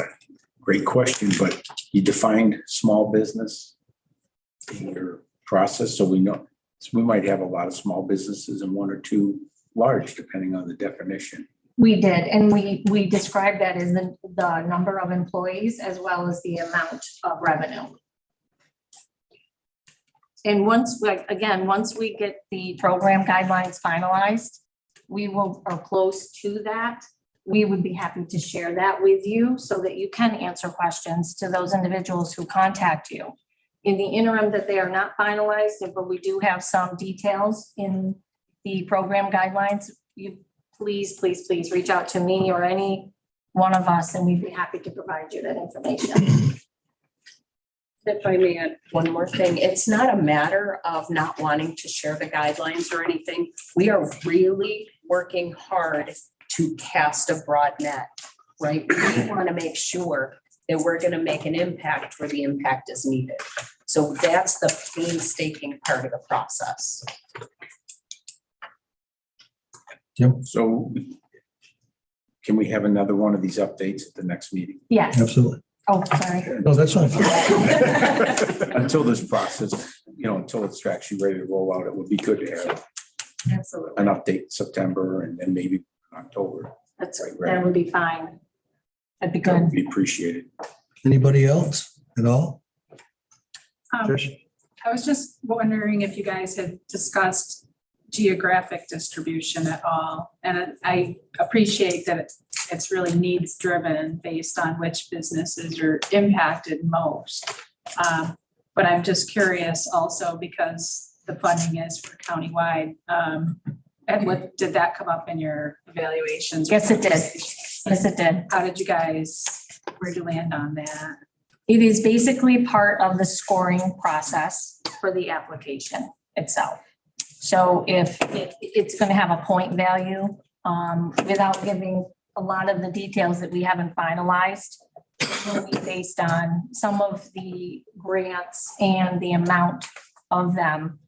great question, but you defined small business in your process, so we know, so we might have a lot of small businesses and one or two large, depending on the definition. We did, and we described that as the number of employees as well as the amount of revenue. And once we get the program guidelines finalized, we will, or close to that, we would be happy to share that with you so that you can answer questions to those individuals who contact you. In the interim that they are not finalized, but we do have some details in the program guidelines, you please reach out to me or any one of us, and we'd be happy to provide you that information. If I may add one more thing, it's not a matter of not wanting to share the guidelines or anything. We are really working hard to cast a broad net, right? We want to make sure that we're going to make an impact where the impact is needed. So that's the painstaking part of the process. So can we have another one of these updates at the next meeting? Yes. Absolutely. Oh, sorry. No, that's fine. Until this process, until it's actually ready to roll out, it would be good to have Absolutely. an update in September and then maybe October. That would be fine. That'd be That would good. be appreciated. Anybody else at all? Trish? I was just wondering if you guys had discussed geographic distribution at all. And I appreciate that it's really needs driven based on which businesses are impacted most. But I'm just curious also because the funding is for countywide. And what, did that come up in your evaluations? Yes, it did. Yes, it did. How did you guys, where'd you land on that? It is basically part of the scoring process for the application itself. So if it's going to have a point value, without giving a lot of the details that we haven't finalized, it will be based on some of the grants and the amount of them.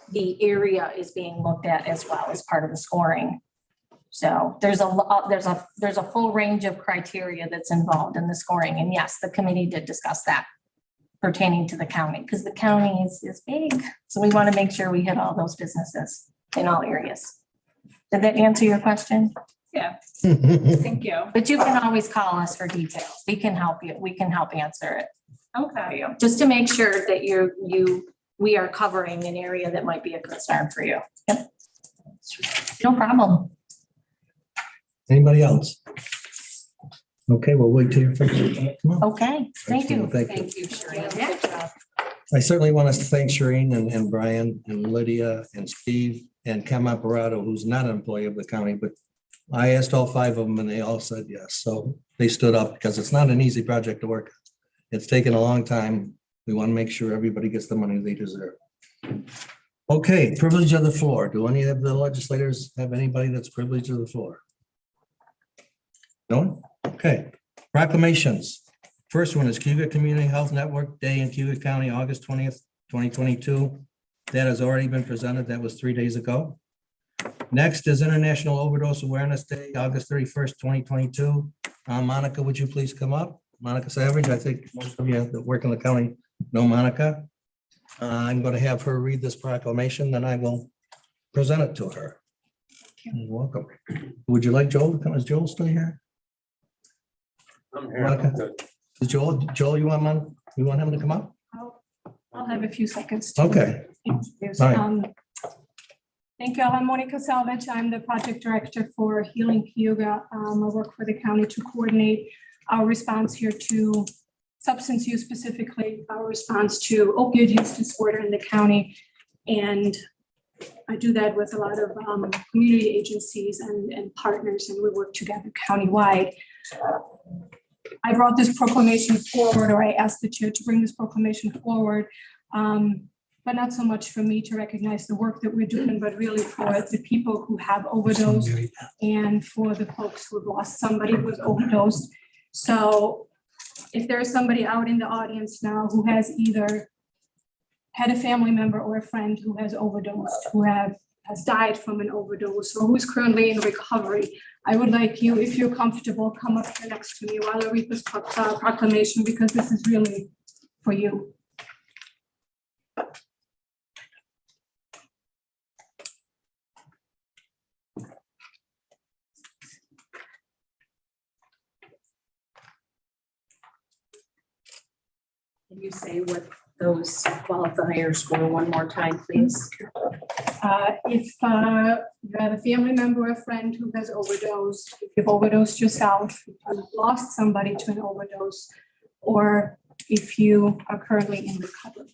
The area is being looked at as well as part of the scoring. So there's a full range of criteria that's involved in the scoring. And yes, the committee did discuss that pertaining to the county, because the county is big. So we want to make sure we hit all those businesses in all areas. Did that answer your question? Yeah, thank you. But you can always call us for details. We can help you. We can help answer it for Okay. you, just to make sure that we are covering an area that might be a concern for you. Yep. No problem. Anybody else? Okay, we'll wait till you're finished. Come on. Okay, thank you. Thank you. Thank you, Shereen. Good job. I certainly want us to thank Shereen and Brian and Lydia and Steve and Kem Apparato, who's not an employee of the county, but I asked all five of them and they all said yes. So they stood up because it's not an easy project to work. It's taken a long time. We want to make sure everybody gets the money they deserve. Okay, privilege of the floor. Do any of the legislators have anybody that's privileged of the floor? No one? Okay, proclamations. First one is Cayuga Community Health Network Day in Cayuga County, August 20th, 2022. That has already been presented. That was 3 days ago. Next is International Overdose Awareness Day, August 31st, 2022. Monica, would you please come up? Monica Savage, I think most of you that work in the county know Monica. I'm going to have her read this proclamation, then I will present it to her. You're welcome. Would you like Joel to come? Is Joel still here? I'm here. Monica? Is Joel, you want him to come up? I'll have a few seconds. to Okay. introduce. All right. Thank you. I'm Monica Salvage. I'm the project director for Healing Cayuga. I work for the county to coordinate our response here to substance use, specifically our response to opioid use disorder in the county. And I do that with a lot of community agencies and partners, and we work together countywide. I brought this proclamation forward, or I asked the chair to bring this proclamation forward but not so much for me to recognize the work that we're doing, but really for the people who have overdosed and for the folks who have lost somebody who was overdosed. So if there's somebody out in the audience now who has either had a family member or a friend who has overdosed, who has died from an overdose, or who's currently in recovery, I would like you, if you're comfortable, come up here next to me while I read this proclamation, because this is really for you. Can you say what those qualifiers were one more time, please? If you have a family member or a friend who has overdosed, if you've overdosed yourself, if you've lost somebody to an overdose, or if you are currently in recovery.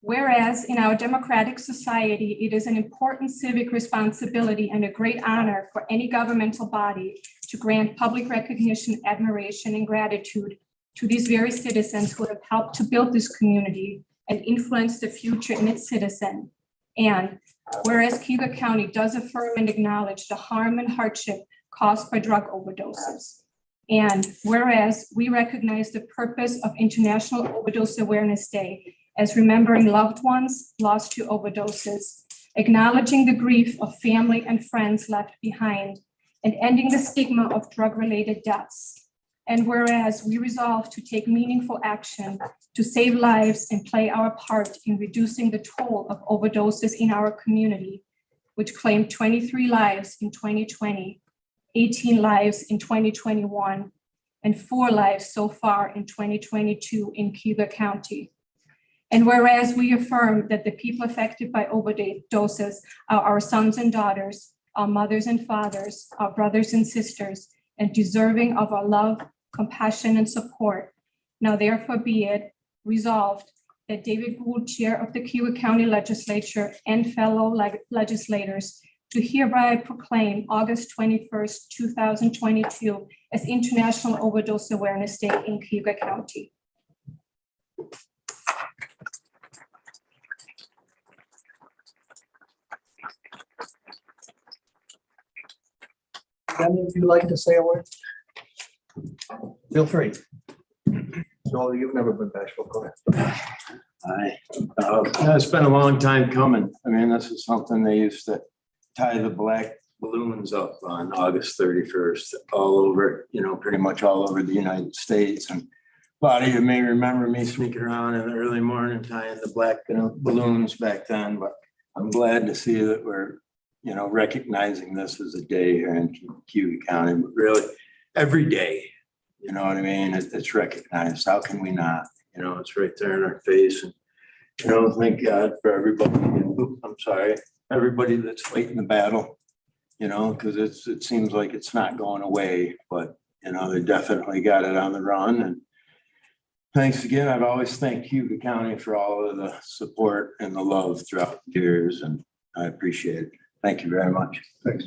Whereas in our democratic society, it is an important civic responsibility and a great honor for any governmental body to grant public recognition, admiration, and gratitude to these very citizens who have helped to build this community and influence the future in its citizen. And whereas Cayuga County does affirm and acknowledge the harm and hardship caused by drug overdoses. And whereas we recognize the purpose of International Overdose Awareness Day as remembering loved ones lost to overdoses, acknowledging the grief of family and friends left behind, and ending the stigma of drug-related deaths. And whereas we resolve to take meaningful action to save lives and play our part in reducing the toll of overdoses in our community, which claimed 23 lives in 2020, 18 lives in 2021, and 4 lives so far in 2022 in Cayuga County. And whereas we affirm that the people affected by overdoses are our sons and daughters, our mothers and fathers, our brothers and sisters, and deserving of our love, compassion, and support. Now therefore be it resolved that David Gould, Chair of the Cayuga County Legislature, and fellow legislators, to hereby proclaim August 21st, 2022 as International Overdose Awareness Day in Cayuga County. Any of you like to say a word? Feel free. Joel, you've never been bashful. Go ahead. It's been a long time coming. I mean, this is something they used to tie the black balloons up on August 31st, all over, pretty much all over the United States. And a lot of you may remember me sneaking around in the early morning tying the black balloons back then, but I'm glad to see that we're recognizing this as a day here in Cayuga County, but really every day, you know what I mean? It's recognized. How can we not? It's right there in our face. And, thank God for everybody. I'm sorry, everybody that's fighting the battle, because it seems like it's not going away, but, they definitely got it on the run. And thanks again. I've always thanked Cayuga County for all of the support and the love throughout the years, and I appreciate it. Thank you very much. Thanks.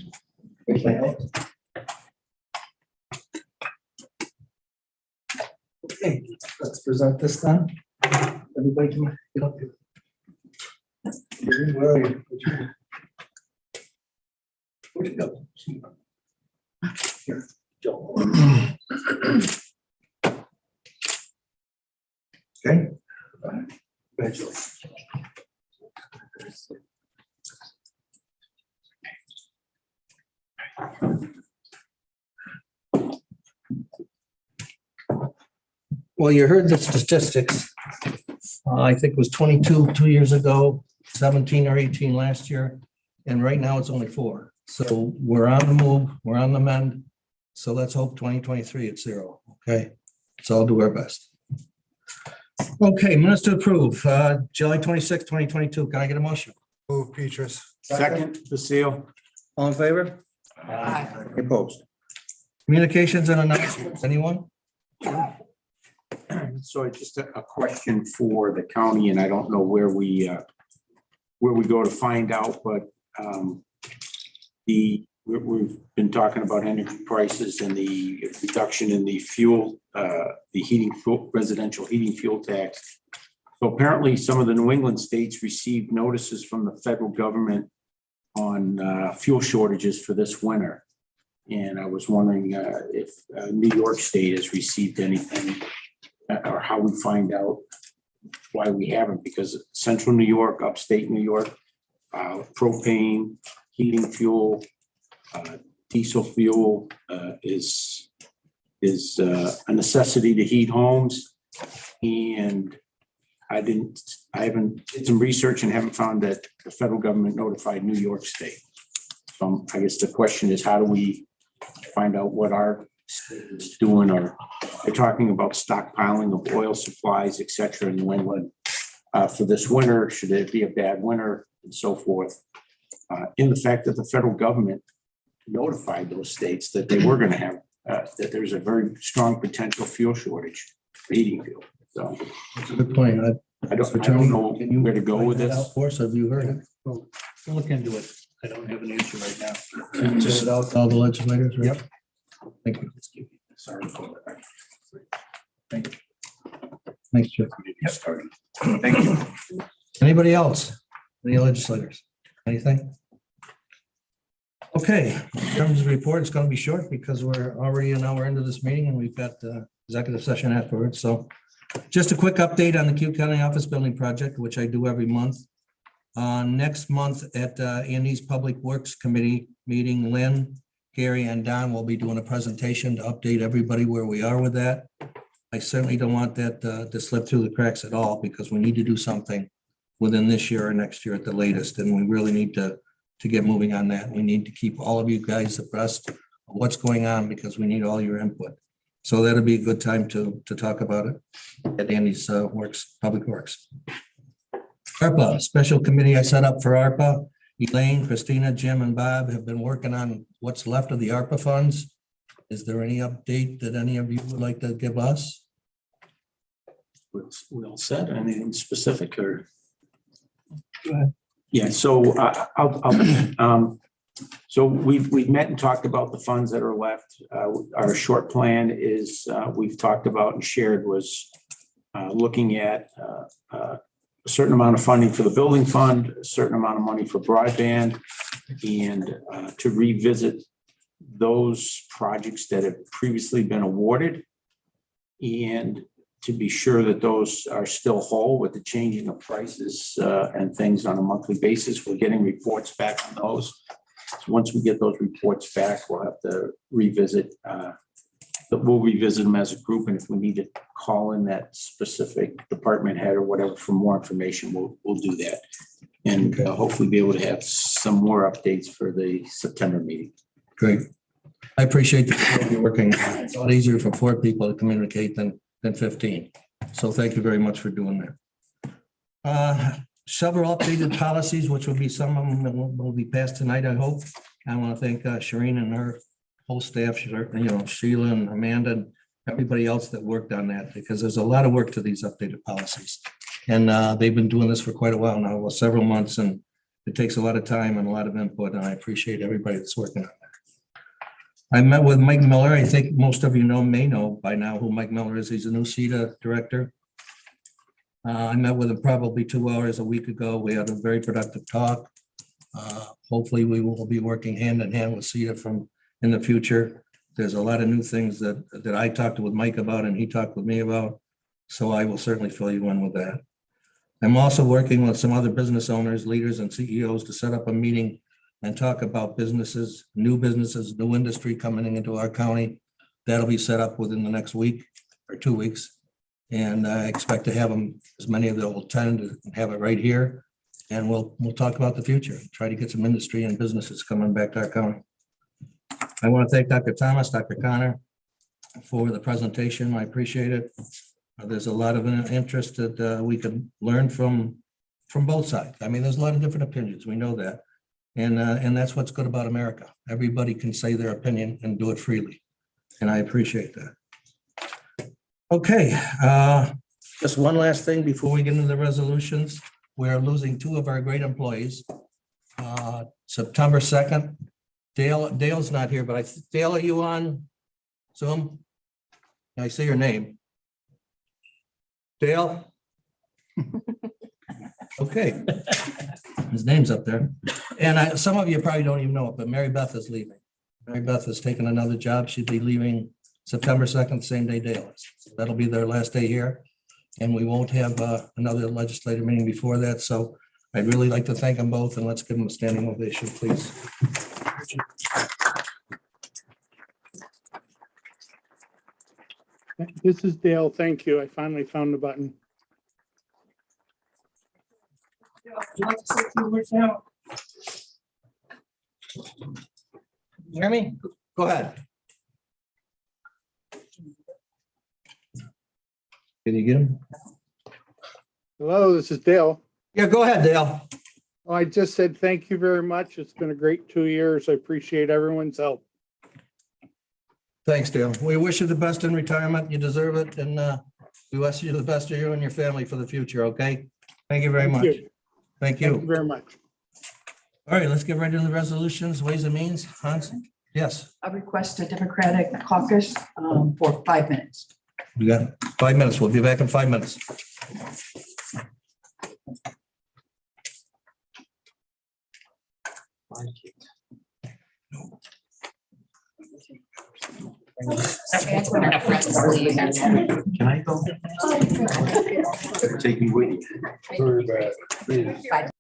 Okay, let's present this then. Everybody can get up here. Where are you? Where'd you go? Here, Joe. Okay. Congratulations. Well, you heard the statistics. I think it was 22 2 years ago, 17 or 18 last year, and right now it's only 4. So we're on the move, we're on the mend. So let's hope 2023 it's 0. Okay, so I'll do our best. Okay, minutes to approve. July 26, 2022. Can I get a motion? Move Petrus. Second, Basile. all in favor? Aye. Opposed? Communications and announcements. Anyone? So just a question for the county, and I don't know where we go to find out, but the we've been talking about energy prices and the reduction in the fuel, the residential heating fuel tax. So apparently some of the New England states received notices from the federal government on fuel shortages for this winter. And I was wondering if New York State has received anything or how we find out why we haven't, because central New York, upstate New York, propane, heating fuel, diesel fuel is a necessity to heat homes. And I haven't did some research and haven't found that the federal government notified New York State. So I guess the question is, how do we find out what our state is doing? Or they're talking about stockpiling of oil supplies, et cetera, in New England for this winter. Should it be a bad winter and so forth? In the fact that the federal government notified those states that they were going to have, that there's a very strong potential fuel shortage for heating fuel. So That's a good point. I don't know where to go with this. Of course, have you heard it? We'll look into it. I don't have an answer right now. Just out all the legislators, right? Yep. Thank you. Sorry for that. Thanks, Jeff. Thank you. Anybody else? Any legislators? Anything? Okay, in terms of report, it's going to be short because we're already an hour into this meeting and we've got the executive session afterwards. So just a quick update on the Cayuga County Office Building Project, which I do every month. Next month at Andy's Public Works Committee meeting, Lynn, Gary, and Don will be doing a presentation to update everybody where we are with that. I certainly don't want that to slip through the cracks at all because we need to do something within this year or next year at the latest, and we really need to get moving on that. We need to keep all of you guys abreast of what's going on because we need all your input. So that'll be a good time to talk about it at Andy's Public Works. ARPA, special committee I set up for ARPA. Elaine, Christina, Jim, and Bob have been working on what's left of the ARPA funds. Is there any update that any of you would like to give us? We all said anything specific or? Go ahead. Yeah, so so we've met and talked about the funds that are left. Our short plan is we've talked about and shared was looking at a certain amount of funding for the building fund, a certain amount of money for broadband, and to revisit those projects that have previously been awarded and to be sure that those are still whole with the changing of prices and things on a monthly basis. We're getting reports back on those. So once we get those reports back, we'll have to revisit. We'll revisit them as a group, and if we need to call in that specific department head or whatever for more information, we'll do that. And hopefully be able to have some more updates for the September meeting. Great. I appreciate you working. It's a lot easier for 4 people to communicate than 15. So thank you very much for doing that. Several updated policies, which will be some of them that will be passed tonight, I hope. I want to thank Shireen and her whole staff, Sheila and Amanda, and everybody else that worked on that, because there's a lot of work to these updated policies. And they've been doing this for quite a while now, well, several months, and it takes a lot of time and a lot of input, and I appreciate everybody that's working on that. I met with Mike Miller. I think most of you may know by now who Mike Miller is. He's a new CETA director. I met with him probably 2 hours a week ago. We had a very productive talk. Hopefully we will be working hand in hand with CETA in the future. There's a lot of new things that I talked with Mike about and he talked with me about. So I will certainly fill you in with that. I'm also working with some other business owners, leaders, and CEOs to set up a meeting and talk about businesses, new industry coming into our county. That'll be set up within the next week or 2 weeks. And I expect to have them, as many of them will attend, and have it right here. And we'll talk about the future, try to get some industry and businesses coming back to our county. I want to thank Dr. Thomas, Dr. Connor for the presentation. I appreciate it. There's a lot of interest that we can learn from both sides. I mean, there's a lot of different opinions. We know that. And that's what's good about America. Everybody can say their opinion and do it freely. And I appreciate that. Okay, just one last thing before we get into the resolutions. We're losing 2 of our great employees. September 2nd, Dale's not here, but Dale, are you on Zoom? I see your name. Dale? Okay. His name's up there. And some of you probably don't even know it, but Mary Beth is leaving. Mary Beth has taken another job. She'll be leaving September 2nd, same day Dale is. So that'll be their last day here. And we won't have another legislative meeting before that. So I'd really like to thank them both, and let's give them a standing ovation, please. This is Dale. Thank you. I finally found the button. Jeremy, go ahead. Can you get him? Hello, this is Dale. Yeah, go ahead, Dale. Oh, I just said thank you very much. It's been a great 2 years. I appreciate everyone's help. Thanks, Dale. We wish you the best in retirement. You deserve it. And we wish you the best of you and your family for the future, okay? Thank you very much. Thank Thank you you. very much. All right, let's get right into the resolutions, ways and means. Hans? Yes, I request a Democratic caucus for 5 minutes. we got 5 minutes. We'll be back in 5 minutes. Can I go? Take you with you.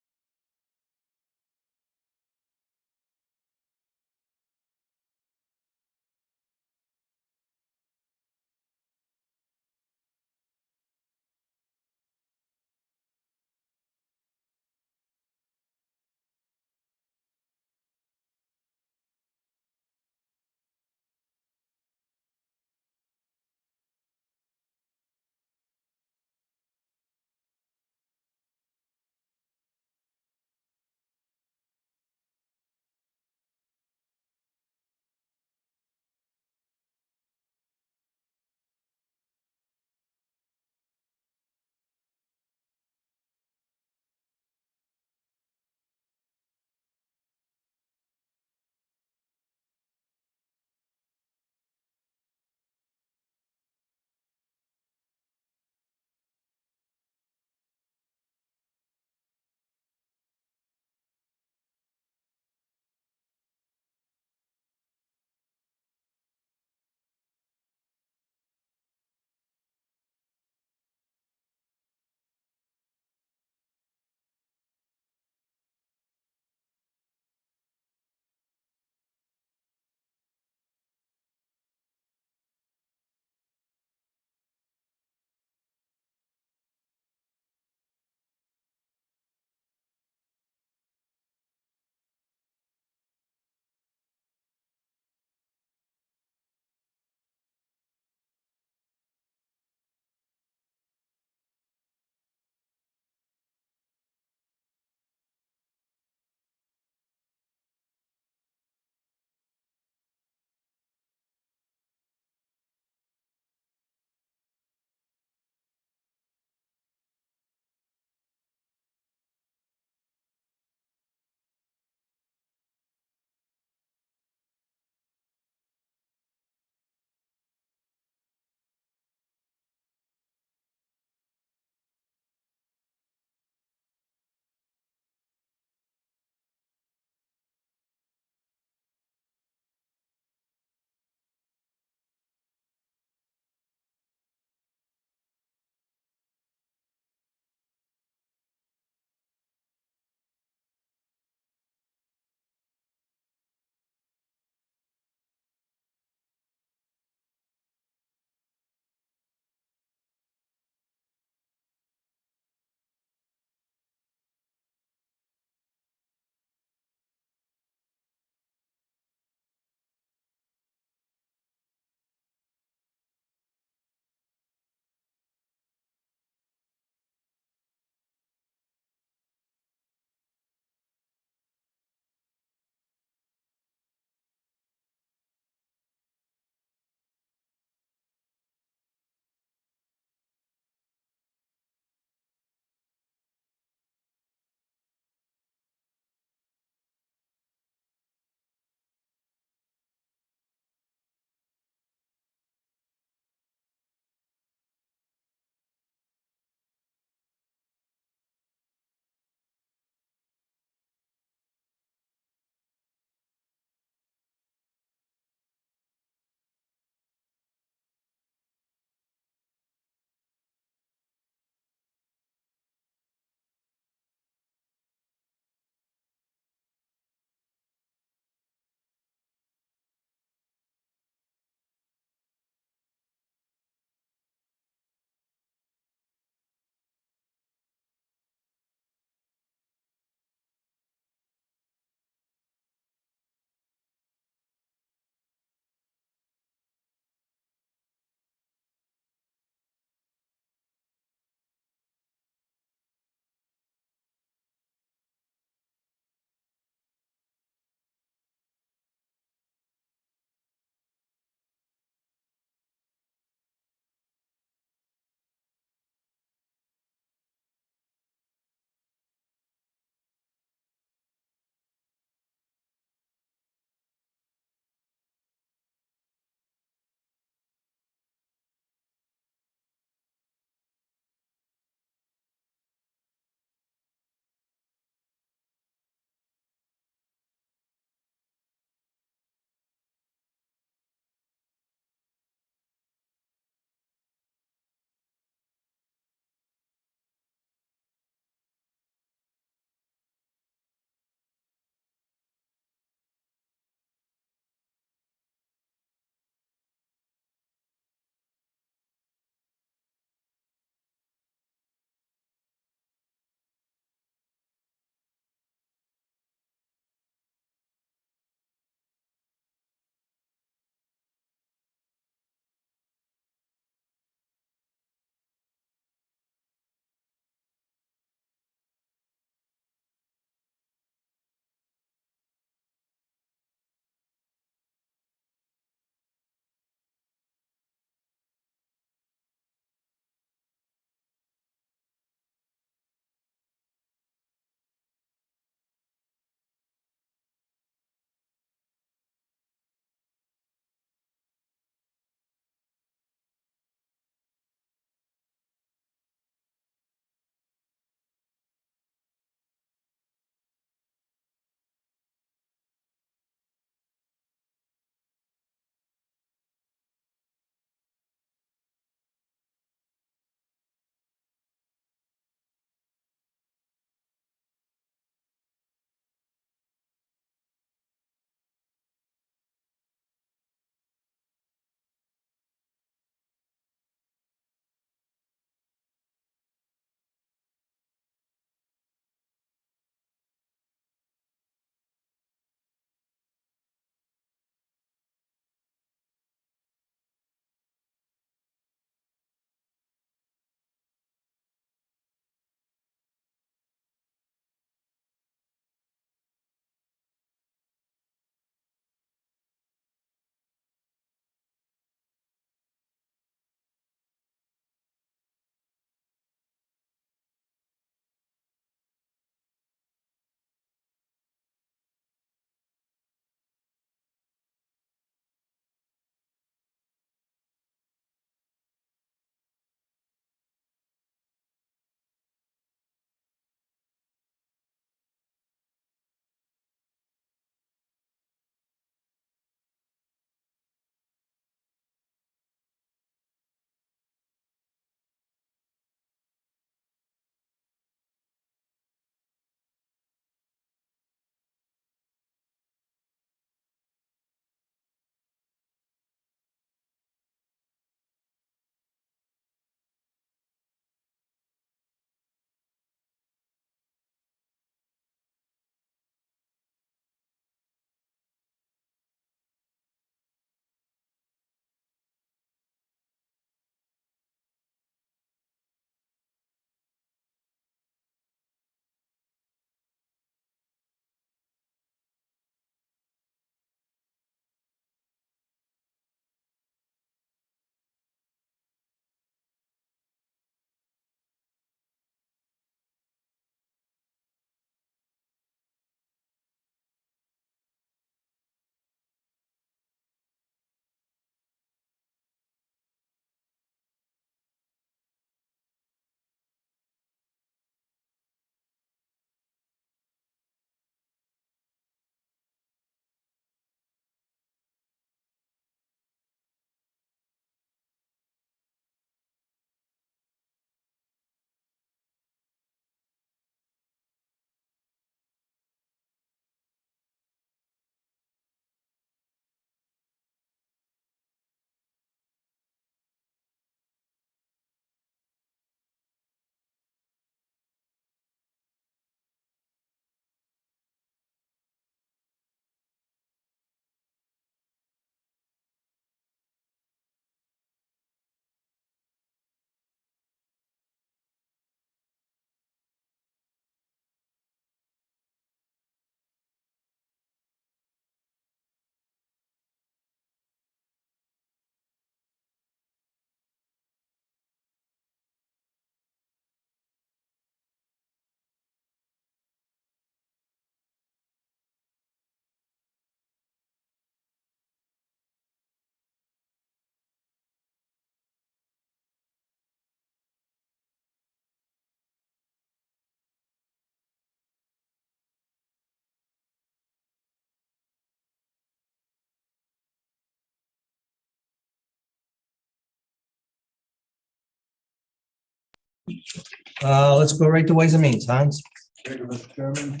Let's go right to Ways and Means. Hans? Thank you, Mr. Chairman.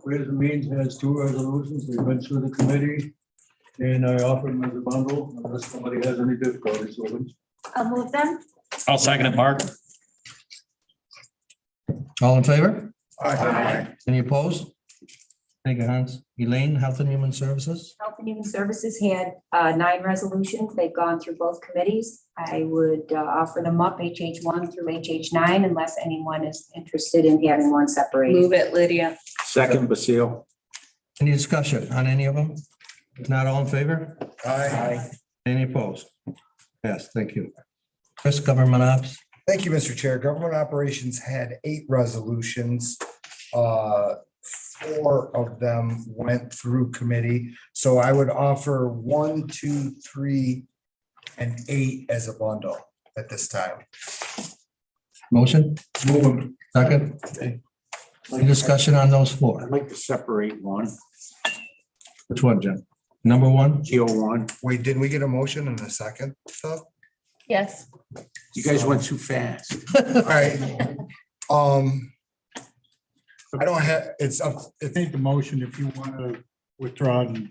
Ways and Means has two resolutions. They went through the committee. And I offer them as a bundle unless somebody has any difficulties with them. I'll move them. I'll second it, Mark. All in favor? Aye. Any opposed? Thank you, Hans. Elaine, Health and Human Services? Health and Human Services had 9 resolutions. They've gone through both committees. I would offer them up, HH 1 through HH 9, unless anyone is interested in having one separated. Move it, Lydia. Second, Basile. Any discussion on any of them? If not, all in favor? Aye. Any opposed? Yes, thank you. Chris, Government Ops? Thank you, Mr. Chair. Government Operations had 8 resolutions. 4 of them went through committee. So I would offer 1, 2, 3, and 8 as a bundle at this time. Motion? Second? Any discussion on those 4? I'd like to separate one, Which one, Jim? Number 1? GO1. Wait, didn't we get a motion in a second? Stuff? Yes. You guys went too fast. All right. I don't have, it's up, I think the motion, if you want to withdraw and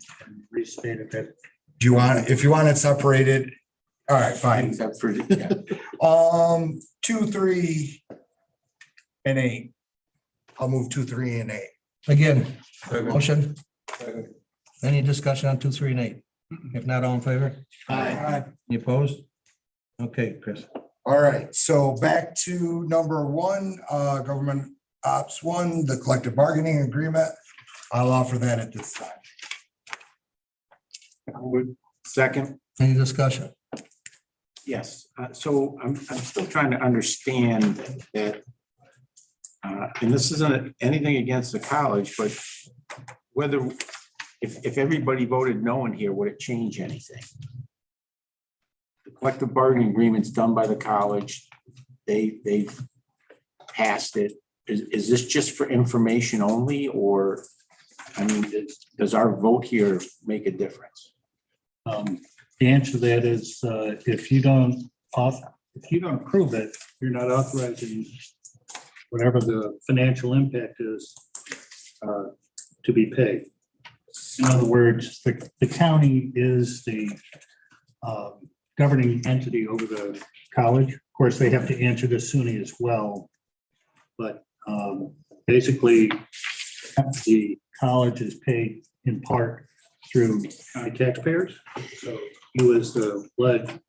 restate it, that do you want, if you want it separated? All right, fine. Except for, yeah. 2, 3, and 8. I'll move 2, 3, and 8. Again, motion? Any discussion on 2, 3, and 8? If not, all in favor? Aye. Any opposed? Okay, Chris. All right, so back to number 1, Government Ops 1, the collective bargaining agreement. I'll offer that at this time. Second. Any discussion? Yes, so I'm still trying to understand that. And this isn't anything against the college, but whether, if everybody voted no in here, would it change anything? The collective bargaining agreement's done by the college. They've passed it. Is this just for information only, or, I mean, does our vote here make a difference? The answer to that is, if you don't approve it, you're not authorizing whatever the financial impact is to be paid. In other words, the county is the governing entity over the college. Of course, they have to answer to SUNY as well. But basically, the college is paid in part through county taxpayers. So you as the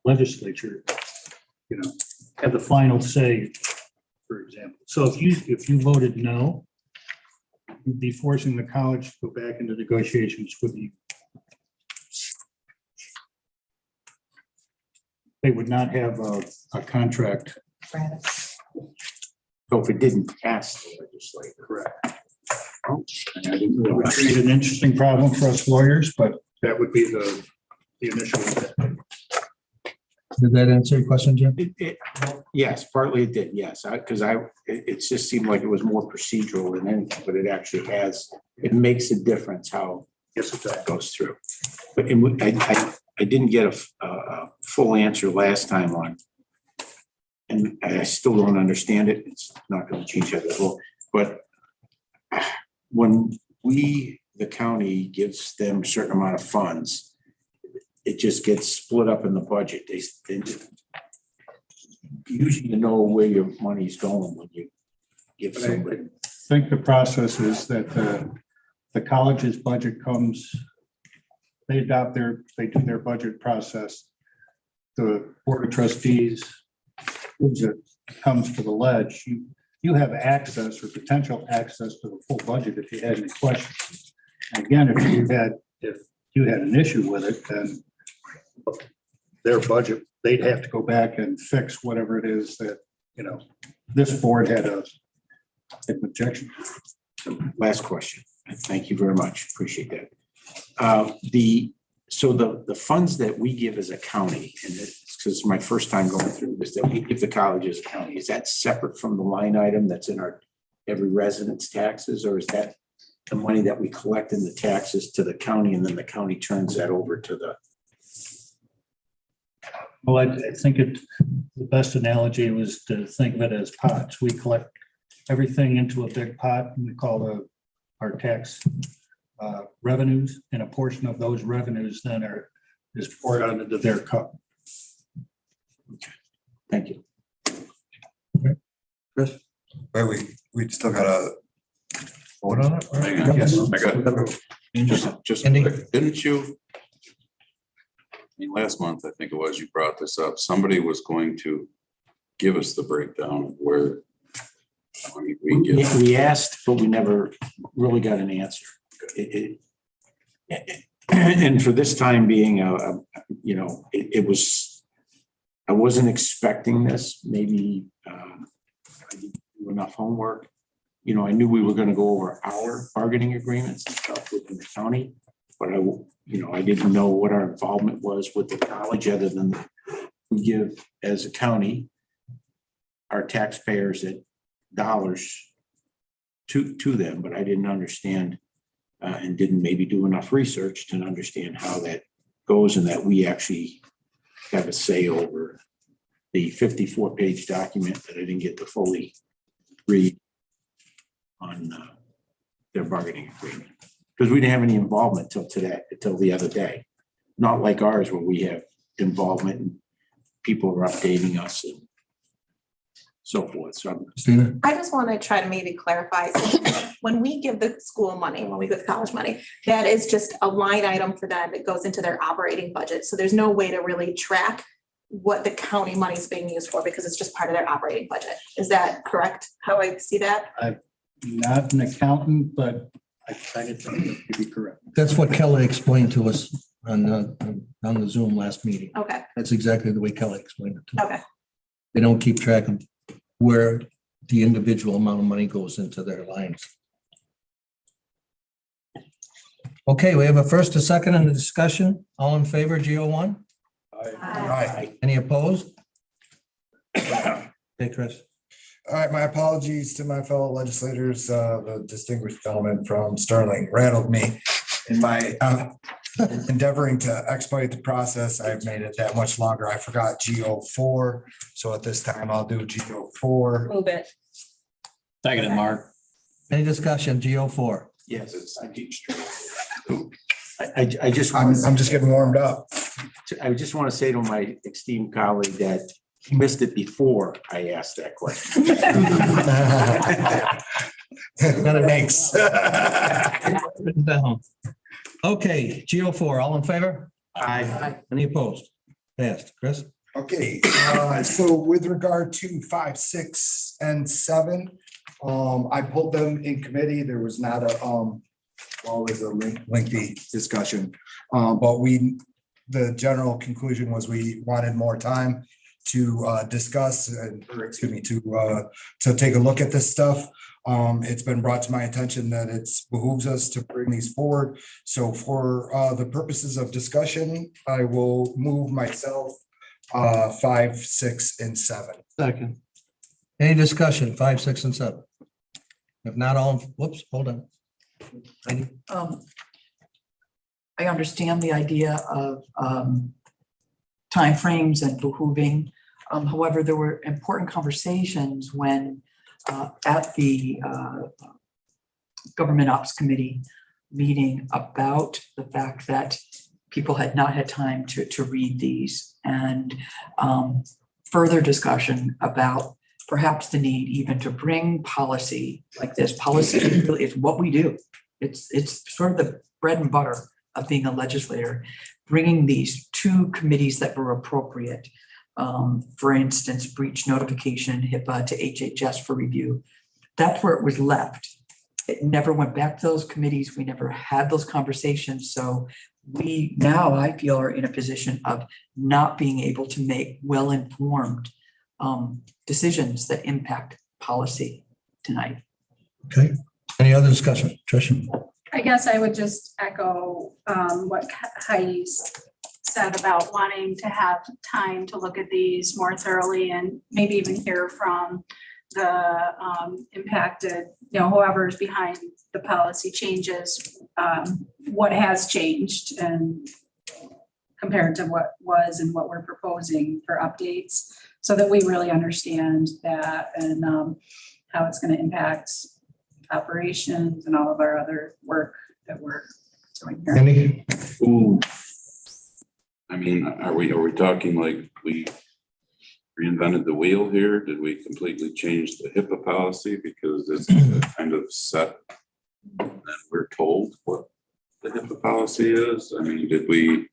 legislature, have the final say, for example. So if you voted no, you'd be forcing the college to go back into negotiations with you. They would not have a contract. So if it didn't pass the legislature. Correct. Oh, It would create an interesting problem for us lawyers, but that would be the initial. Did that answer your question, Jim? Yes, partly it did, yes, because it just seemed like it was more procedural than anything, but it actually it makes a difference how that goes through. But I didn't get a full answer last time on, and I still don't understand it. It's not going to change that at all. But when the county gives them a certain amount of funds, it just gets split up in the budget. They usually know where your money's going when you give somebody. I think the process is that the college's budget comes, they do their budget process. The Board of Trustees comes to the ledge. You have access or potential access to the full budget if you had any questions. Again, if you had an issue with it, then their budget, they'd have to go back and fix whatever it is that, this board had an objection. So last question. Thank you very much. Appreciate that. So the funds that we give as a county, and it's because it's my first time going through this, that we give the college as a county, is that separate from the line item that's in our every resident's taxes, or is that the money that we collect in the taxes to the county and then the county turns that over to the Well, I think the best analogy was to think of it as pots. We collect everything into a big pot and we call our tax revenues, and a portion of those revenues then is poured out into their cup. Thank you. Chris? Wait, we still gotta vote on it? Hang on, Yes. I got, just, Andy? quick, didn't you? I mean, last month, I think it was, you brought this up. Somebody was going to give us the breakdown of where. I mean, we get, We asked, but we never really got an answer. And for this time being, it was, I wasn't expecting this, maybe I didn't do enough homework. I knew we were gonna go over our bargaining agreements and stuff within the county, but I didn't know what our involvement was with the college, other than we give as a county our taxpayers at dollars to them, but I didn't understand and didn't maybe do enough research to understand how that goes, and that we actually have a say over the 54-page document that I didn't get to fully read on their bargaining agreement. Because we didn't have any involvement till the other day. Not like ours where we have involvement and people are updating us and so forth. So Christina? I just want to try to maybe clarify. So when we give the school money, when we give college money, that is just a line item for them. It goes into their operating budget. So there's no way to really track what the county money is being used for, because it's just part of their operating budget. Is that correct? How I see that? I'm not an accountant, but I kind of think it to be correct. That's what Kelly explained to us on the Zoom last meeting. Okay, That's exactly the way Kelly explained it to us. okay. They don't keep track of where the individual amount of money goes into their lines. Okay, we have a first, a second, and a discussion. All in favor, GO1? Aye. Any opposed? Okay, Chris. All right, my apologies to my fellow legislators, the distinguished gentleman from Sterling rattled me in my endeavoring to expedite the process. I've made it that much longer. I forgot GO4, so at this time I'll do GO4. Move it. Second, Mark. Any discussion, GO4? yes, I keep straight. I just I'm want just getting warmed up. I just want to say to my esteemed colleague that he missed it before I asked that question. Thanks. Written down. Okay, GO4, all in favor? Aye. Any opposed? Passed. Chris? Okay, so with regard to 5, 6, and 7, I pulled them in committee. There was not always a lengthy discussion. But the general conclusion was we wanted more time to discuss, to take a look at this stuff. It's been brought to my attention that it behooves us to bring these forward. So for the purposes of discussion, I will move myself 5, 6, and 7. Second. Any discussion, 5, 6, and 7? If not, all, whoops, hold on. Heidi? I understand the idea of timeframes and behooving. However, there were important conversations when at the Government Ops Committee meeting about the fact that people had not had time to read these, and further discussion about perhaps the need even to bring policy like this. Policy really is what we do. It's sort of the bread and butter of being a legislator, bringing these two committees that were appropriate. For instance, breach notification, HIPAA to HHS for review. That's where it was left. It never went back to those committees. We never had those conversations. So we now, I feel, are in a position of not being able to make well-informed decisions that impact policy tonight. Okay, any other discussion? Tricia? I guess I would just echo what Heidi said about wanting to have time to look at these more thoroughly and maybe even hear from the impacted, whoever's behind the policy changes, what has changed and compared to what was and what we're proposing for updates, so that we really understand that and how it's going to impact operations and all of our other work that we're doing here. Andy? Ooh. I mean, are we talking like we reinvented the wheel here? Did we completely change the HIPAA policy because it's kind of set and we're told what the HIPAA policy is? I mean, did we,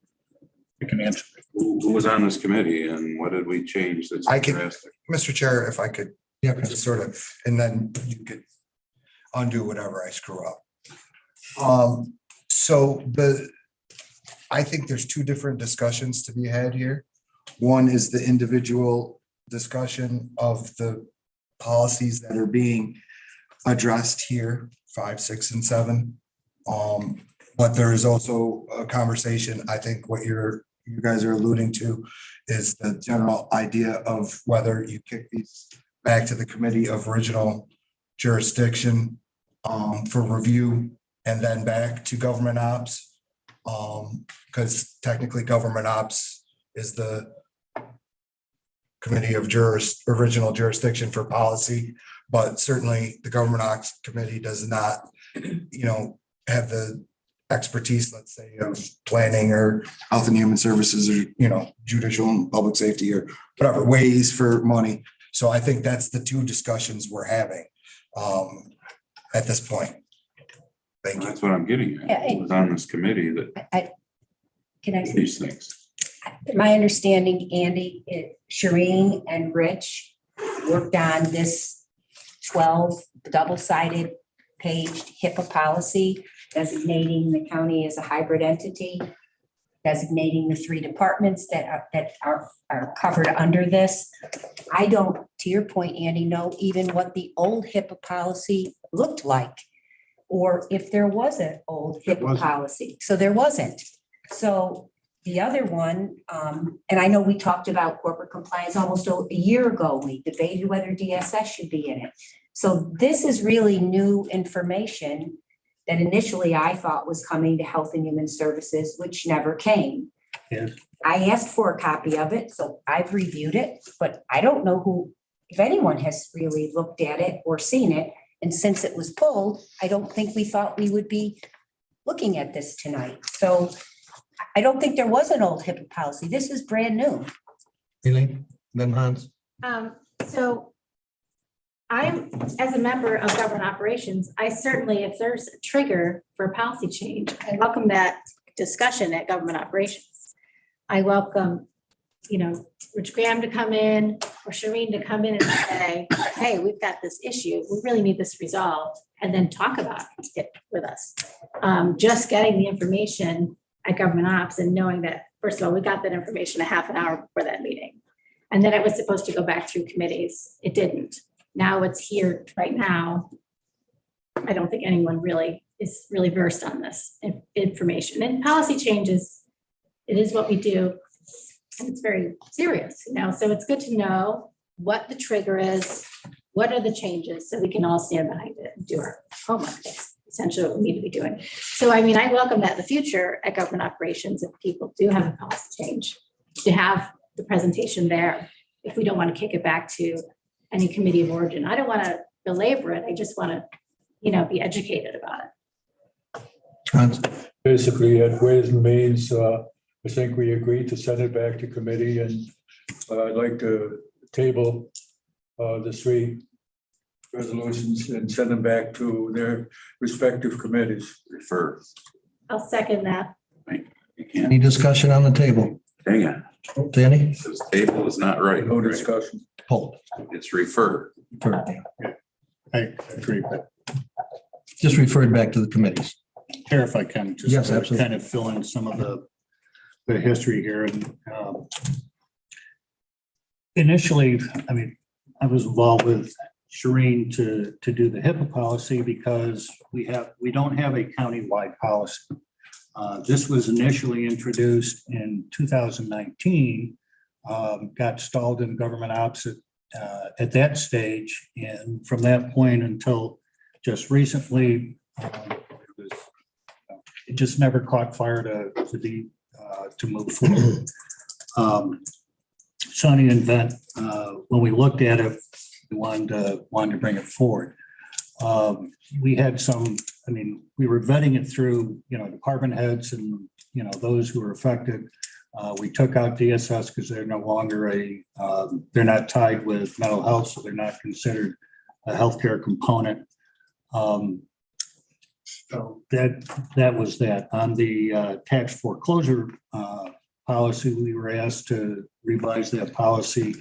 You can answer. who was on this committee and what did we change that's I can- drastic? Mr. Chair, if I could, Yeah. just sort of, and then you could undo whatever I screw up. So I think there's two different discussions to be had here. One is the individual discussion of the policies that are being addressed here, 5, 6, and 7. But there is also a conversation, I think what you guys are alluding to is the general idea of whether you kick these back to the committee of original jurisdiction for review and then back to government ops. Because technically government ops is the committee of original jurisdiction for policy, but certainly the government ops committee does not, have the expertise, let's say, of planning or health and human services or, judicial and public safety or whatever, ways for money. So I think that's the two discussions we're having at this point. Thank you. That's what I'm getting at. Who was on this committee that Can I, these things? my understanding, Andy, Shireen and Rich worked on this 12 double-sided paged HIPAA policy, designating the county as a hybrid entity, designating the 3 departments that are covered under this. I don't, to your point, Andy, know even what the old HIPAA policy looked like, or if there was an old HIPAA policy. So there wasn't. So the other one, and I know we talked about corporate compliance almost a year ago. We debated whether DSS should be in it. So this is really new information that initially I thought was coming to Health and Human Services, which never came. Yes. I asked for a copy of it, so I've reviewed it, but I don't know if anyone has really looked at it or seen it. And since it was pulled, I don't think we thought we would be looking at this tonight. So I don't think there was an old HIPAA policy. This is brand new. Elaine, then Hans. So I'm, as a member of government operations, I certainly, if there's a trigger for a policy change, I welcome that discussion at government operations. I welcome, Rich Graham to come in or Shireen to come in and say, hey, we've got this issue. We really need this resolved, and then talk about it with us. Just getting the information at government ops and knowing that, first of all, we got that information a half an hour before that meeting. And then it was supposed to go back through committees. It didn't. Now it's here right now. I don't think anyone really is really versed on this information. And policy changes, it is what we do. And it's very serious, so it's good to know what the trigger is, what are the changes, so we can all stand behind it and do our homework. That's essentially what we need to be doing. So, I welcome that in the future at government operations, if people do have a policy change, to have the presentation there, if we don't want to kick it back to any committee of origin. I don't want to belabor it. I just want to, be educated about it. Hans. Basically, at Ways and Means, I think we agreed to send it back to committee, and I'd like to table the 3 resolutions and send them back to their respective committees. Refer. I'll second that. You can't, Any discussion on the table? hang on. Danny? This table is not right. No discussion. Pull. It's refer. I agree, but Just referred back to the committees. here, if I can, just Yes, to absolutely. kind of fill in some of the history here. And initially, I was involved with Shireen to do the HIPAA policy because we don't have a countywide policy. This was initially introduced in 2019, got stalled in government ops at that stage. And from that point until just recently, it just never caught fire to be to move forward. Sonny and Vet, when we looked at it, we wanted to bring it forward. We had some, I mean, we were vetting it through, department heads and, those who were affected. We took out DSS because they're no longer they're not tied with mental health, so they're not considered a healthcare component. So that was that. On the tax foreclosure policy, we were asked to revise that policy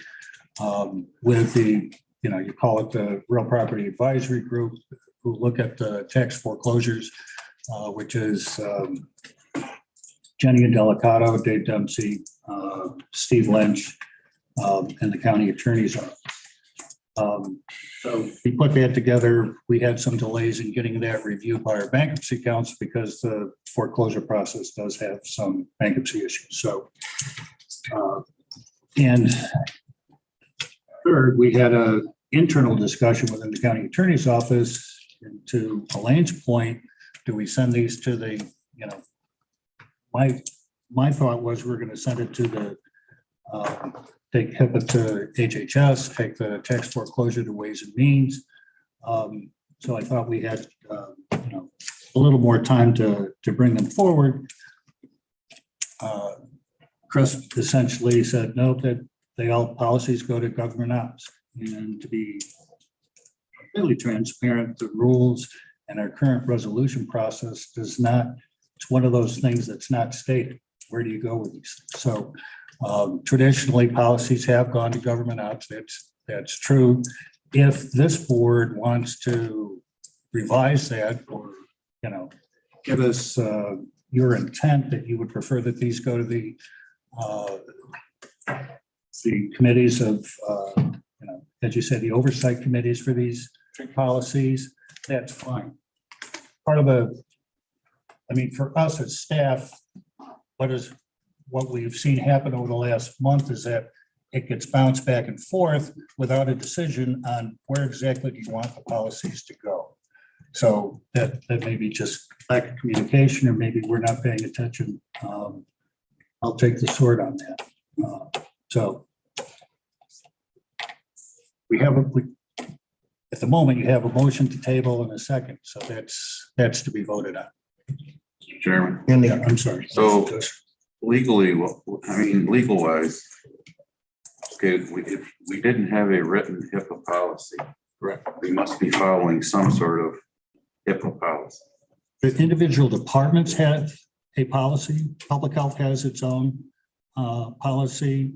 with the, you call it the Real Property Advisory Group, who look at the tax foreclosures, which is Jenny Delicato, Dave Dempsey, Steve Lynch, and the county attorney's office. So we put that together. We had some delays in getting that reviewed by our bankruptcy counsel because the foreclosure process does have some bankruptcy issues. So, and third, we had an internal discussion within the county attorney's office. And to Elaine's point, do we send these to the, my thought was we're going to send it to the take HIPAA to HHS, take the tax foreclosure to Ways and Means. So I thought we had, a little more time to bring them forward. Chris essentially said, no, that all policies go to government ops. And to be really transparent, the rules and our current resolution process does not, it's one of those things that's not stated. Where do you go with these things? So traditionally, policies have gone to government ops. That's true. If this board wants to revise that or, give us your intent that you would prefer that these go to the committees of, as you said, the oversight committees for these policies, that's fine. Part of for us as staff, what we've seen happen over the last month is that it gets bounced back and forth without a decision on where exactly do you want the policies to go. So that may be just lack of communication, or maybe we're not paying attention. I'll take the sword on that. So we have at the moment, you have a motion to table in a second. So that's to be voted on. Chairman. Yeah, I'm sorry. So legally, legal wise, okay, if we didn't have a written HIPAA policy, correct, we must be following some sort of HIPAA policy. The individual departments have a policy. Public health has its own policy.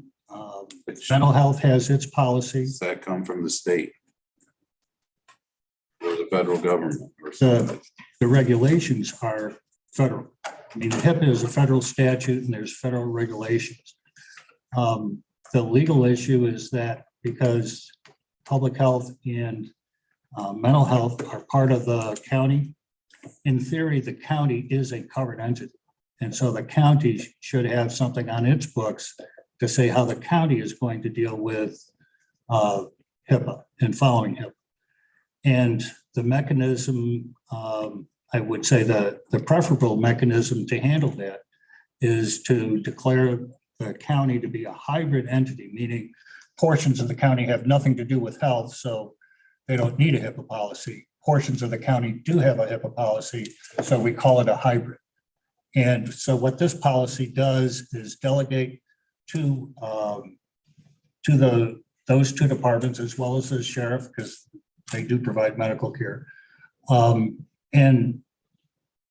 Mental health has its policy. Does that come from the state or the federal government? Or the regulations are federal. The HIPAA is a federal statute and there's federal regulations. The legal issue is that because public health and mental health are part of the county, in theory, the county is a covered entity. And so the county should have something on its books to say how the county is going to deal with HIPAA and following HIPAA. And the mechanism, I would say the preferable mechanism to handle that is to declare the county to be a hybrid entity, meaning portions of the county have nothing to do with health, so they don't need a HIPAA policy. Portions of the county do have a HIPAA policy, so we call it a hybrid. And so what this policy does is delegate to those two departments, as well as the sheriff, because they do provide medical care, and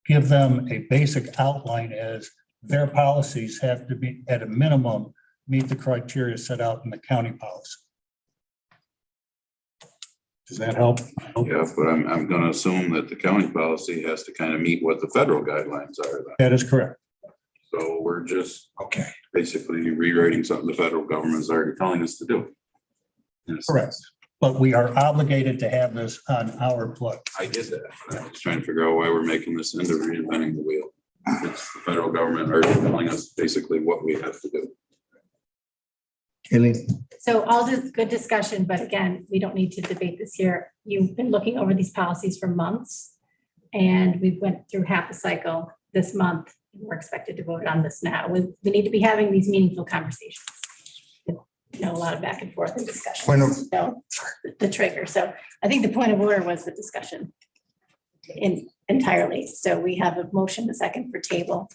give them a basic outline as their policies have to be, at a minimum, meet the criteria set out in the county policy. Does that help? Yeah, but I'm going to assume that the county policy has to kind of meet what the federal guidelines are. That is correct. So we're just basically rewriting something the federal government is already telling us to do. Correct. But we are obligated to have this on our plate. I get that. I'm just trying to figure out why we're making this into reinventing the wheel. It's the federal government already telling us basically what we have to do. So all this good discussion, but again, we don't need to debate this here. You've been looking over these policies for months and we went through half a cycle. this month. We're expected to vote on this now. We need to be having these meaningful conversations. A lot of back and forth and discussion. Point of- So the trigger. So I think the point of order was the discussion entirely. So we have a motion, a second for table.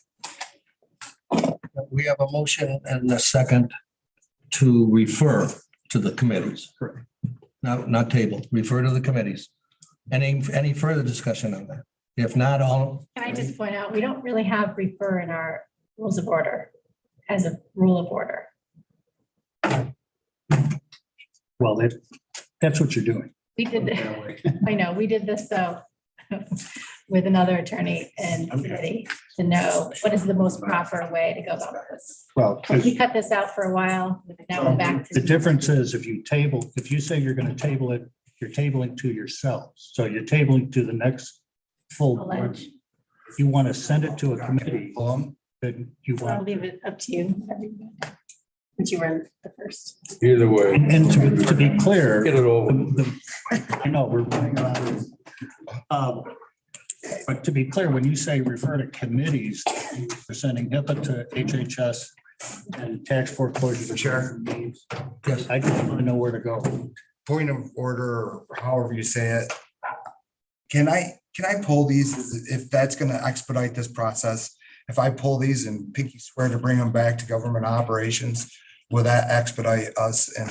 We have a motion and a second to refer to the committees. Correct. Not table, refer to the committees. Any further discussion on that? If not, all, Can I just point out, we don't really have refer in our rules of order as a rule of order. Well, that's what you're doing. We did, I know, we did this with another attorney and committee to know what is the most proper way to go about this. Well, We cut this out for a while, now we're back the to. difference is if you say you're going to table it, you're tabling to yourselves. So you're tabling to the next full board. Allege. If you want to send it to a committee, then you I'll want. leave it up to you. Since you were the first. Either way. And to be clear, Get it over. I know we're running out. But to be clear, when you say refer to committees, you're sending HIPAA to HHS and tax foreclosure. Sure. Yes, I just want to know where to go. Point of order, or however you say it. Can I pull these, if that's gonna expedite this process? If I pull these and pinky swear to bring them back to government operations, will that expedite us in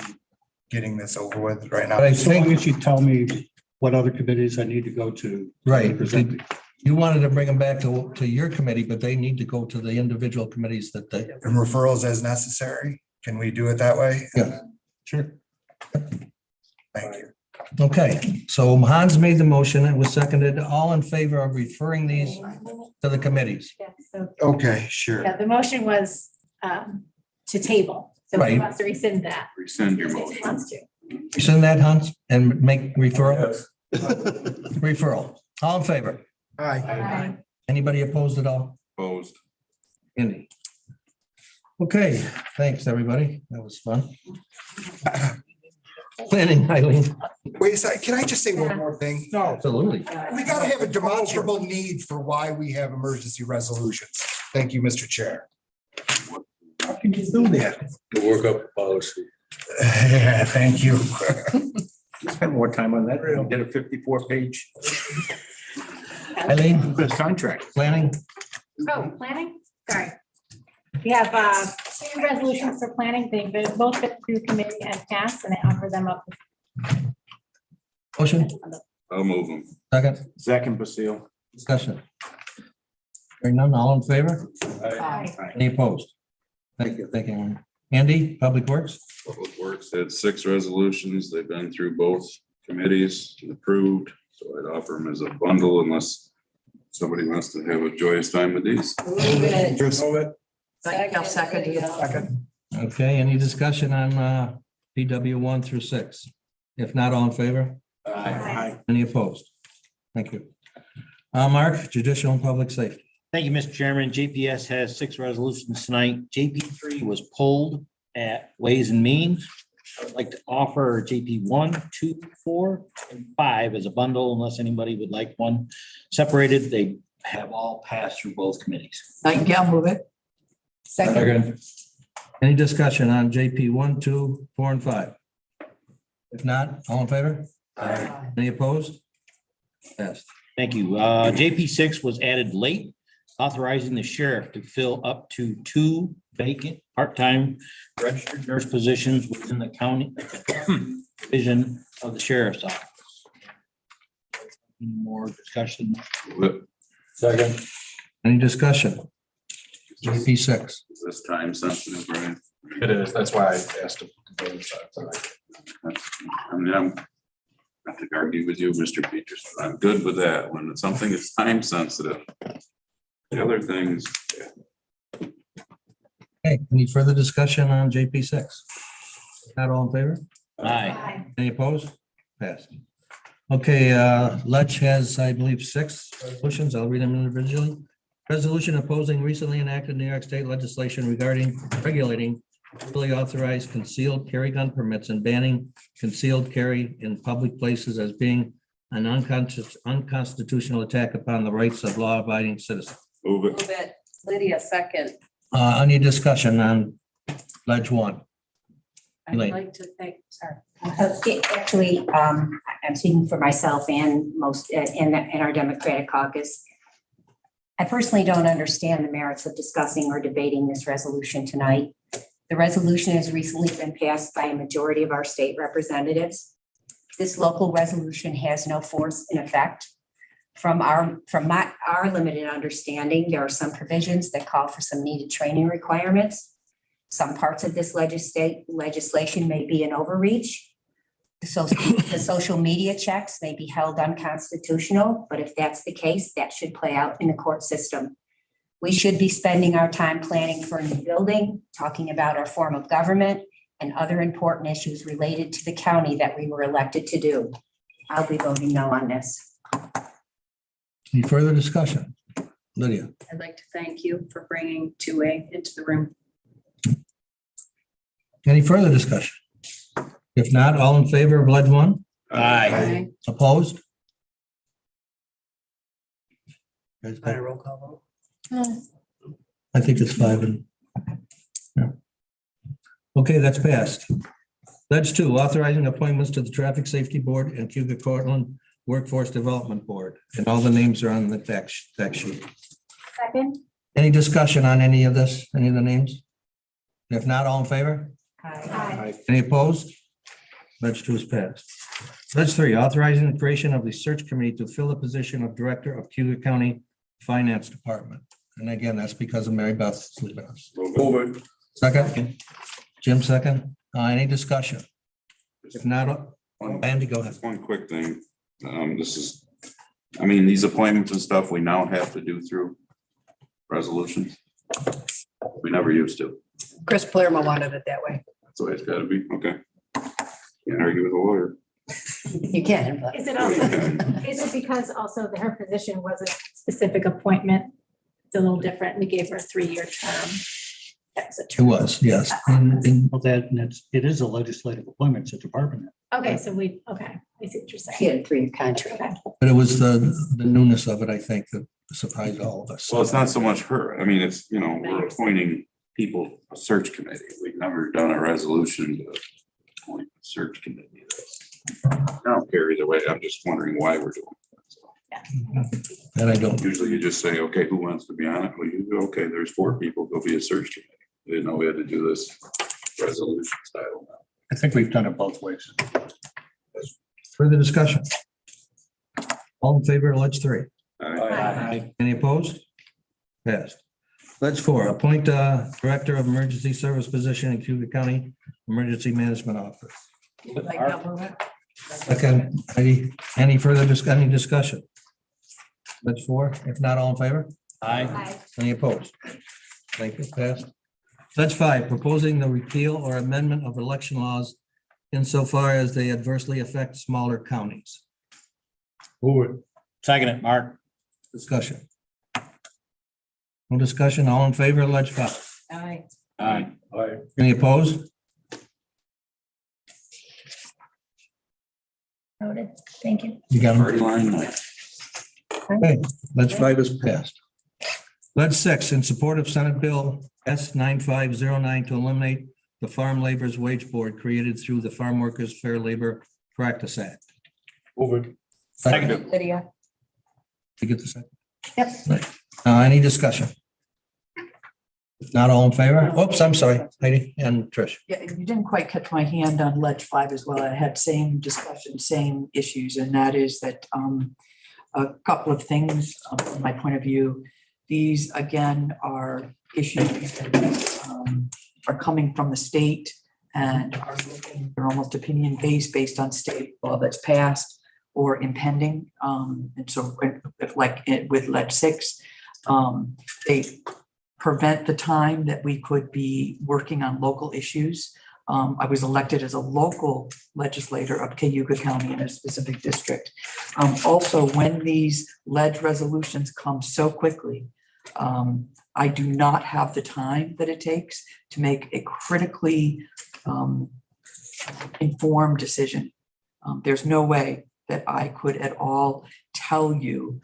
getting this over with right now? but I As long think, as you tell me what other committees I need to go to. right, Present. you wanted to bring them back to your committee, but they need to go to the individual committees that they. And referrals as necessary? Can we do it that way? Yeah. Sure. Thank you. Okay, so Hans made the motion, it was seconded, all in favor of referring these to the committees? Yeah, so, Okay, sure. yeah, the motion was to table. So he Right. wants to rescind that. Rescind your He motion. wants to. Rescind that, Hans, and make referral? Referral, all in favor? Hi. Anybody opposed at all? Opposed. Any? Okay, thanks, everybody. That was fun. Planning, Eileen. Wait a second, can I just say one more thing? No, absolutely. We gotta have a demonstrable need for why we have emergency resolutions. Thank you, Mr. Chair. How can you do that? To work up policy. Yeah, thank you. Spend more time on that. Did a 54-page Eileen, contract. planning? Oh, planning? Sorry. We have two resolutions for planning. They've both been through committee and passed, and I offer them up. Motion, I'll move them. second, Second, Basile. discussion. Hearing none, all in favor? Aye. Any opposed? Thank you, thank you. Andy, Public Works? Public Works had 6 resolutions. They've been through both committees and approved. So I'd offer them as a bundle unless somebody wants to have a joyous time with these. I'll second it. Okay, any discussion on PW 1 through 6? If not, all in favor? Aye. Any opposed? Thank you. Mark, Judicial and Public Safety. Thank you, Mr. Chairman. JPS has 6 resolutions tonight. JP3 was pulled at Ways and Means. I'd like to offer JP 1, 2, 4, and 5 as a bundle unless anybody would like one separated. They have all passed through both committees. I'll move it. Second. Any discussion on JP 1, 2, 4, and 5? If not, all in favor? Any opposed? Passed. Thank you. JP 6 was added late, authorizing the sheriff to fill up to 2 vacant part-time registered nurse positions within the county division of the sheriff's office. Any more discussion? Move it. Second. Any discussion? JP 6. Is this time sensitive, Brian? It is, that's why I asked him. I mean, I'm not to argue with you, Mr. Peters, but I'm good with that when it's something that's time sensitive. The other things, Okay, any further discussion on JP 6? Not all in favor? Aye. Any opposed? Passed. Okay, Lech has, I believe, 6 resolutions. I'll read them individually. Resolution opposing recently enacted New York State legislation regarding regulating fully authorized concealed carry gun permits and banning concealed carry in public places as being an unconstitutional attack upon the rights of law-abiding citizens. Move it. Move it. Lydia, second. Any discussion on ledge one? I'd Elaine. like to thank, sorry. Actually, I'm speaking for myself and most, in our Democratic caucus. I personally don't understand the merits of discussing or debating this resolution tonight. The resolution has recently been passed by a majority of our state representatives. This local resolution has no force in effect. From our limited understanding, there are some provisions that call for some needed training requirements. Some parts of this legislation may be an overreach. The social media checks may be held unconstitutional, but if that's the case, that should play out in the court system. We should be spending our time planning for a new building, talking about our form of government, and other important issues related to the county that we were elected to do. I'll be voting no on this. Any further discussion? Lydia? I'd like to thank you for bringing 2A into the room. Any further discussion? If not, all in favor of ledge one? Aye. Opposed? Roll call vote. I think it's 5 and. Yeah. Okay, that's passed. Ledge two, authorizing appointments to the Traffic Safety Board and Cayuga Cortland Workforce Development Board. And all the names are on the fact sheet. Second. Any discussion on any of this, any of the names? If not, all in favor? Aye. Any opposed? Ledge two is passed. Ledge three, authorizing the creation of the search committee to fill the position of Director of Cayuga County Finance Department. And again, that's because of Mary Beth's leaving us. Move it. Second? Jim, second. Any discussion? If not, Andy, go ahead. One quick thing. These appointments and stuff, we now have to do through resolutions. We never used to. Chris Palermo wanted it that way. That's the way it's gotta be. Okay. Can't argue with a lawyer. You can, but. Is it also, is it because also her position was a specific appointment? It's a little different. We gave her a 3-year term. That was a It term. was, yes. And Well, it is a legislative appointment, it's a department head. Okay, so okay, I see what you're He saying. had a 3-year contract. Okay. But it was the newness of it, I think, that surprised all of us. Well, it's not so much her. It's, we're appointing people, a search committee. We've never done a resolution to appoint a search committee. I don't care either way. I'm just wondering why we're doing it. And I don't. Usually you just say, okay, who wants to be on it? Well, you go, okay, there's 4 people, go be a search committee. I didn't know we had to do this resolution style. I think we've done it both ways. Further discussion? All in favor of ledge three? Aye. Any opposed? Passed. Ledge four, appoint Director of Emergency Service position in Cayuga County Emergency Management Office. Second, any further discussion? Ledge four, if not, all in favor? Aye. Any opposed? Thank you, passed. Ledge five, proposing the repeal or amendment of election laws insofar as they adversely affect smaller counties. Move it. Second it, Mark. Discussion. No discussion, all in favor of ledge five? Aye. Aye. Any opposed? Noted. Thank you. You got them. Party line, no. Okay, ledge five is passed. Ledge six, in support of Senate Bill S 9509 to eliminate the Farm Laborers Wage Board created through the Farm Workers Fair Labor Practice Act. Move it. Second. Lydia. You get the second? Yep. Right. Any discussion? If not, all in favor? Oops, I'm sorry, Heidi and Trish. Yeah, you didn't quite catch my hand on ledge 5 as well. I had same discussion, same issues, and that is that a couple of things from my point of view. These again are issues that are coming from the state and are looking, they're almost opinion based on state law that's passed or impending. And so if with ledge 6, they prevent the time that we could be working on local issues. I was elected as a local legislator of Cayuga County in a specific district. Also, when these ledge resolutions come so quickly, I do not have the time that it takes to make a critically informed decision. There's no way that I could at all tell you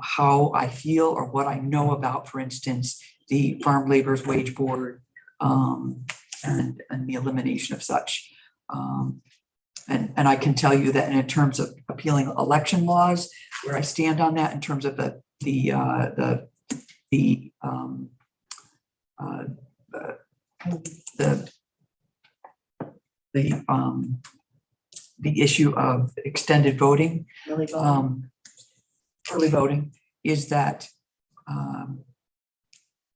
how I feel or what I know about, for instance, the Farm Laborers Wage Board and the elimination of such. And I can tell you that in terms of appealing election laws, where I stand on that in terms of the issue of extended voting, early voting, is that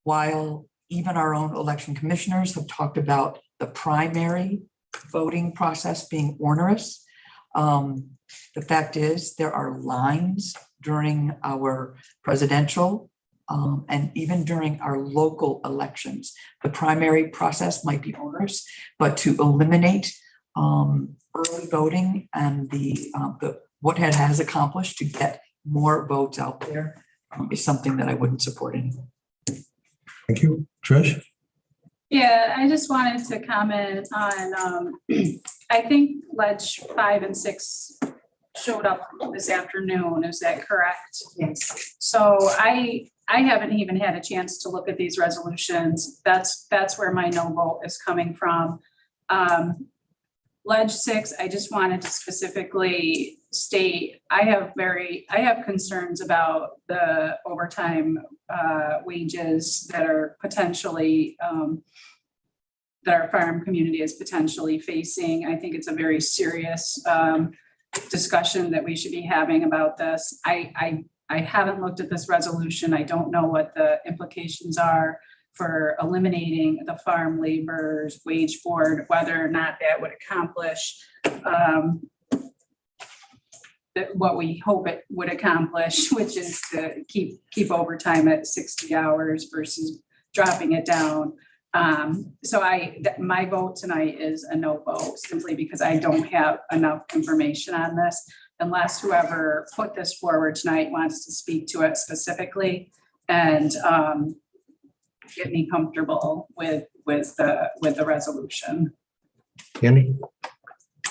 while even our own election commissioners have talked about the primary voting process being onerous, the fact is there are lines during our presidential and even during our local elections. The primary process might be onerous, but to eliminate early voting and what it has accomplished to get more votes out there is something that I wouldn't support anymore. Thank you. Trish? Yeah, I just wanted to comment on, I think Ledge 5 and 6 showed up this afternoon. Is that correct? Yes. So I haven't even had a chance to look at these resolutions. That's where my no vote is coming from. Ledge 6, I just wanted to specifically state, I have concerns about the overtime wages that are potentially, that our farm community is potentially facing. I think it's a very serious discussion that we should be having about this. I haven't looked at this resolution. I don't know what the implications are for eliminating the Farm Laborers Wage Board, whether or not that would accomplish what we hope it would accomplish, which is to keep overtime at 60 hours versus dropping it down. So my vote tonight is a no vote, simply because I don't have enough information on this, unless whoever put this forward tonight wants to speak to it specifically and get me comfortable with the resolution. Andy?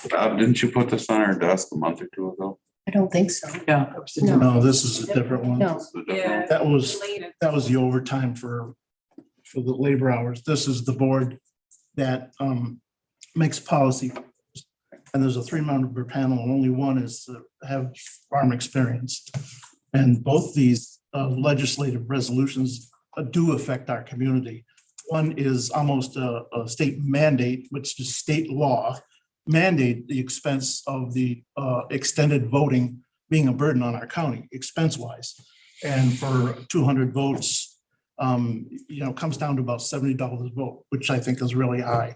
Bob, didn't you put this on our desk a month or two ago? I don't think so. Yeah. No, this is a different one. No. Yeah. That was Related. the overtime for the labor hours. This is the board that makes policy. And there's a 3-member panel, and only one is to have farm experience. And both these legislative resolutions do affect our community. One is almost a state mandate, which is state law, mandate the expense of the extended voting being a burden on our county expense-wise. And for 200 votes, comes down to about $70 a vote, which I think is really high.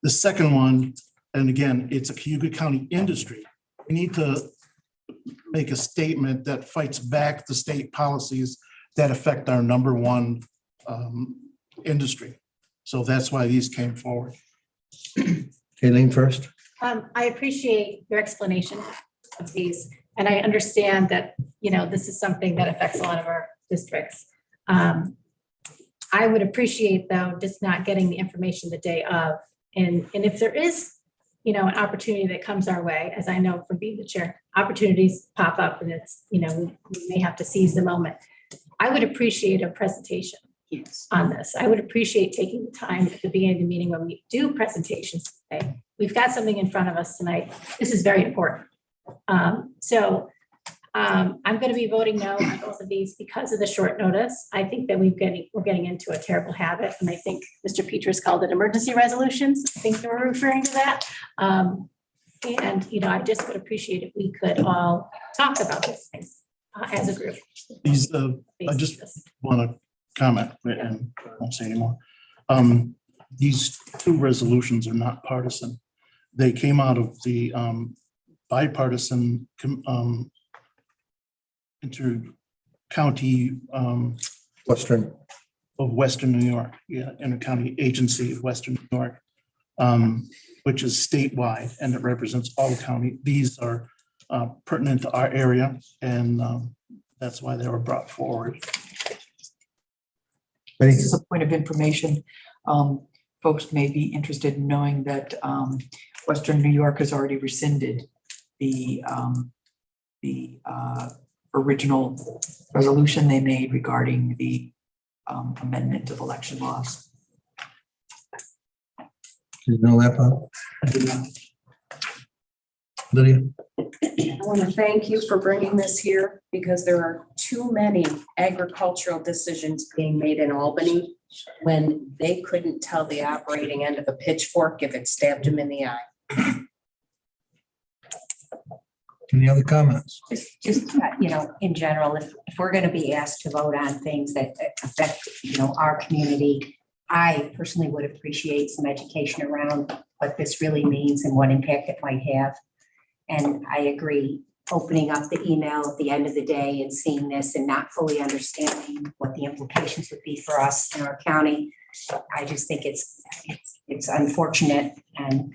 The second one, and again, it's a Cayuga County industry. We need to make a statement that fights back the state policies that affect our number one industry. So that's why these came forward. Aileen first. I appreciate your explanation of these, and I understand that, this is something that affects a lot of our districts. I would appreciate, though, just not getting the information the day of. And if there is, an opportunity that comes our way, as I know from being the chair, opportunities pop up and it's, we may have to seize the moment. I would appreciate a presentation on this. I would appreciate taking the time at the beginning of the meeting when we do presentations today. We've got something in front of us tonight. This is very important. I'm going to be voting no on both of these because of the short notice. I think that we're getting into a terrible habit, and I think Mr. Peters called it emergency resolutions. I think they were referring to that. I just would appreciate if we could all talk about these things as a group. These, I just want to comment and I won't say anymore. These two resolutions are not partisan. They came out of the bipartisan inter-county Western. of Western New York, inter-county agency of Western New York, which is statewide, and it represents all county. These are pertinent to our area, and that's why they were brought forward. This is a point of information. Folks may be interested in knowing that Western New York has already rescinded the original resolution they made regarding the amendment of election laws. You know that, Bob? Lydia? I want to thank you for bringing this here because there are too many agricultural decisions being made in Albany when they couldn't tell the operating end of a pitchfork if it stabbed them in the eye. Any other comments? Just, in general, if we're going to be asked to vote on things that affect, our community, I personally would appreciate some education around what this really means and what impact it might have. And I agree, opening up the email at the end of the day and seeing this and not fully understanding what the implications would be for us in our county. I just think it's unfortunate and,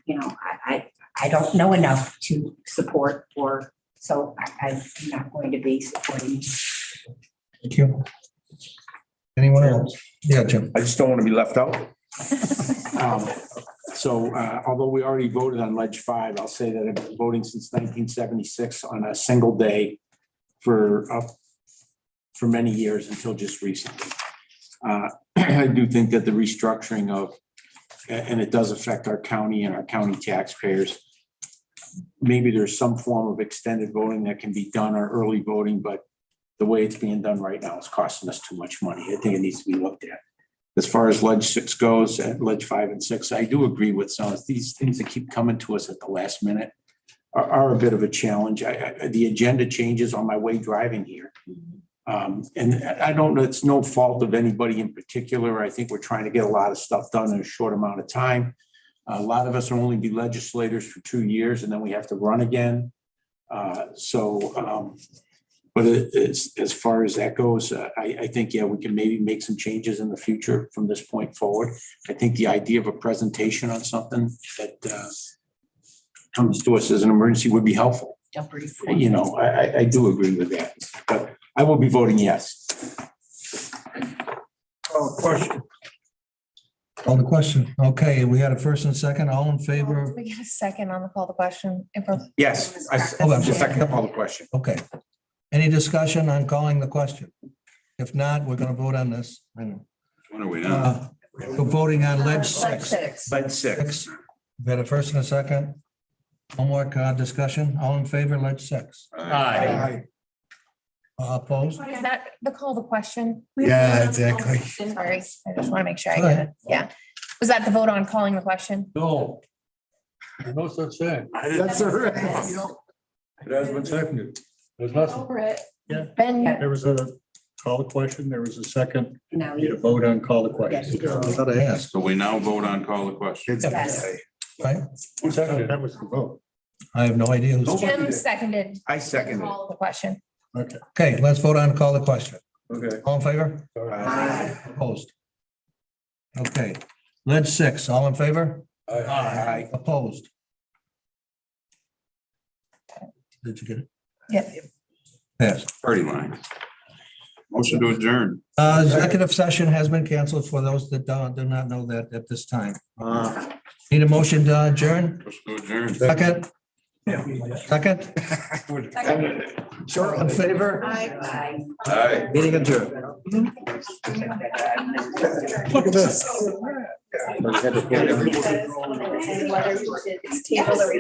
I don't know enough to support so I'm not going to be supporting. Thank you. Anyone else? Yeah, Jim. I just don't want to be left out. So although we already voted on Ledge 5, I'll say that I've been voting since 1976 on a single day for many years until just recently. I do think that the restructuring and it does affect our county and our county taxpayers. Maybe there's some form of extended voting that can be done or early voting, but the way it's being done right now is costing us too much money. I think it needs to be looked at. As far as Ledge 6 goes, and Ledge 5 and 6, I do agree with some of these things that keep coming to us at the last minute are a bit of a challenge. The agenda changes on my way driving here. And I don't know, it's no fault of anybody in particular. I think we're trying to get a lot of stuff done in a short amount of time. A lot of us will only be legislators for 2 years and then we have to run again. But as far as that goes, I think, yeah, we can maybe make some changes in the future from this point forward. I think the idea of a presentation on something that comes to us as an emergency would be helpful. I do agree with that, but I will be voting yes. Question. Call the question. Okay, we had a first and second, all in favor. Did we get a second on the call the question? Yes, I second all the question. Okay. Any discussion on calling the question? If not, we're going to vote on this. When are we now? We're voting on Ledge 6. Ledge 6. We had a first and a second. One more discussion. All in favor, Ledge 6. Aye. Opposed? Is that the call the question? Yeah, exactly. Sorry, I just want to make sure I get it. Yeah. Was that the vote on calling the question? No. No such thing. That's all right. It has been seconded. There's nothing. Ben, There was a call the question, there was a second, Now need a vote on call the Yes, question. you do. I thought I asked, So we now vote on call the question. Yes. right? Who seconded? That was the vote. I have no idea who's. Jim seconded. I second it. Call the question. Okay, let's vote on call the question. Okay. All in favor? Opposed? Okay, Ledge 6, all in favor? Aye. Opposed? Did you get it? Yep. Passed. Party line. Motion to adjourn. Executive session has been canceled for those that do not know that at this time. Need a motion to adjourn? Motion to adjourn. Second? Second? Sure, in favor? Aye. Meeting adjourned. Look at this. It's table or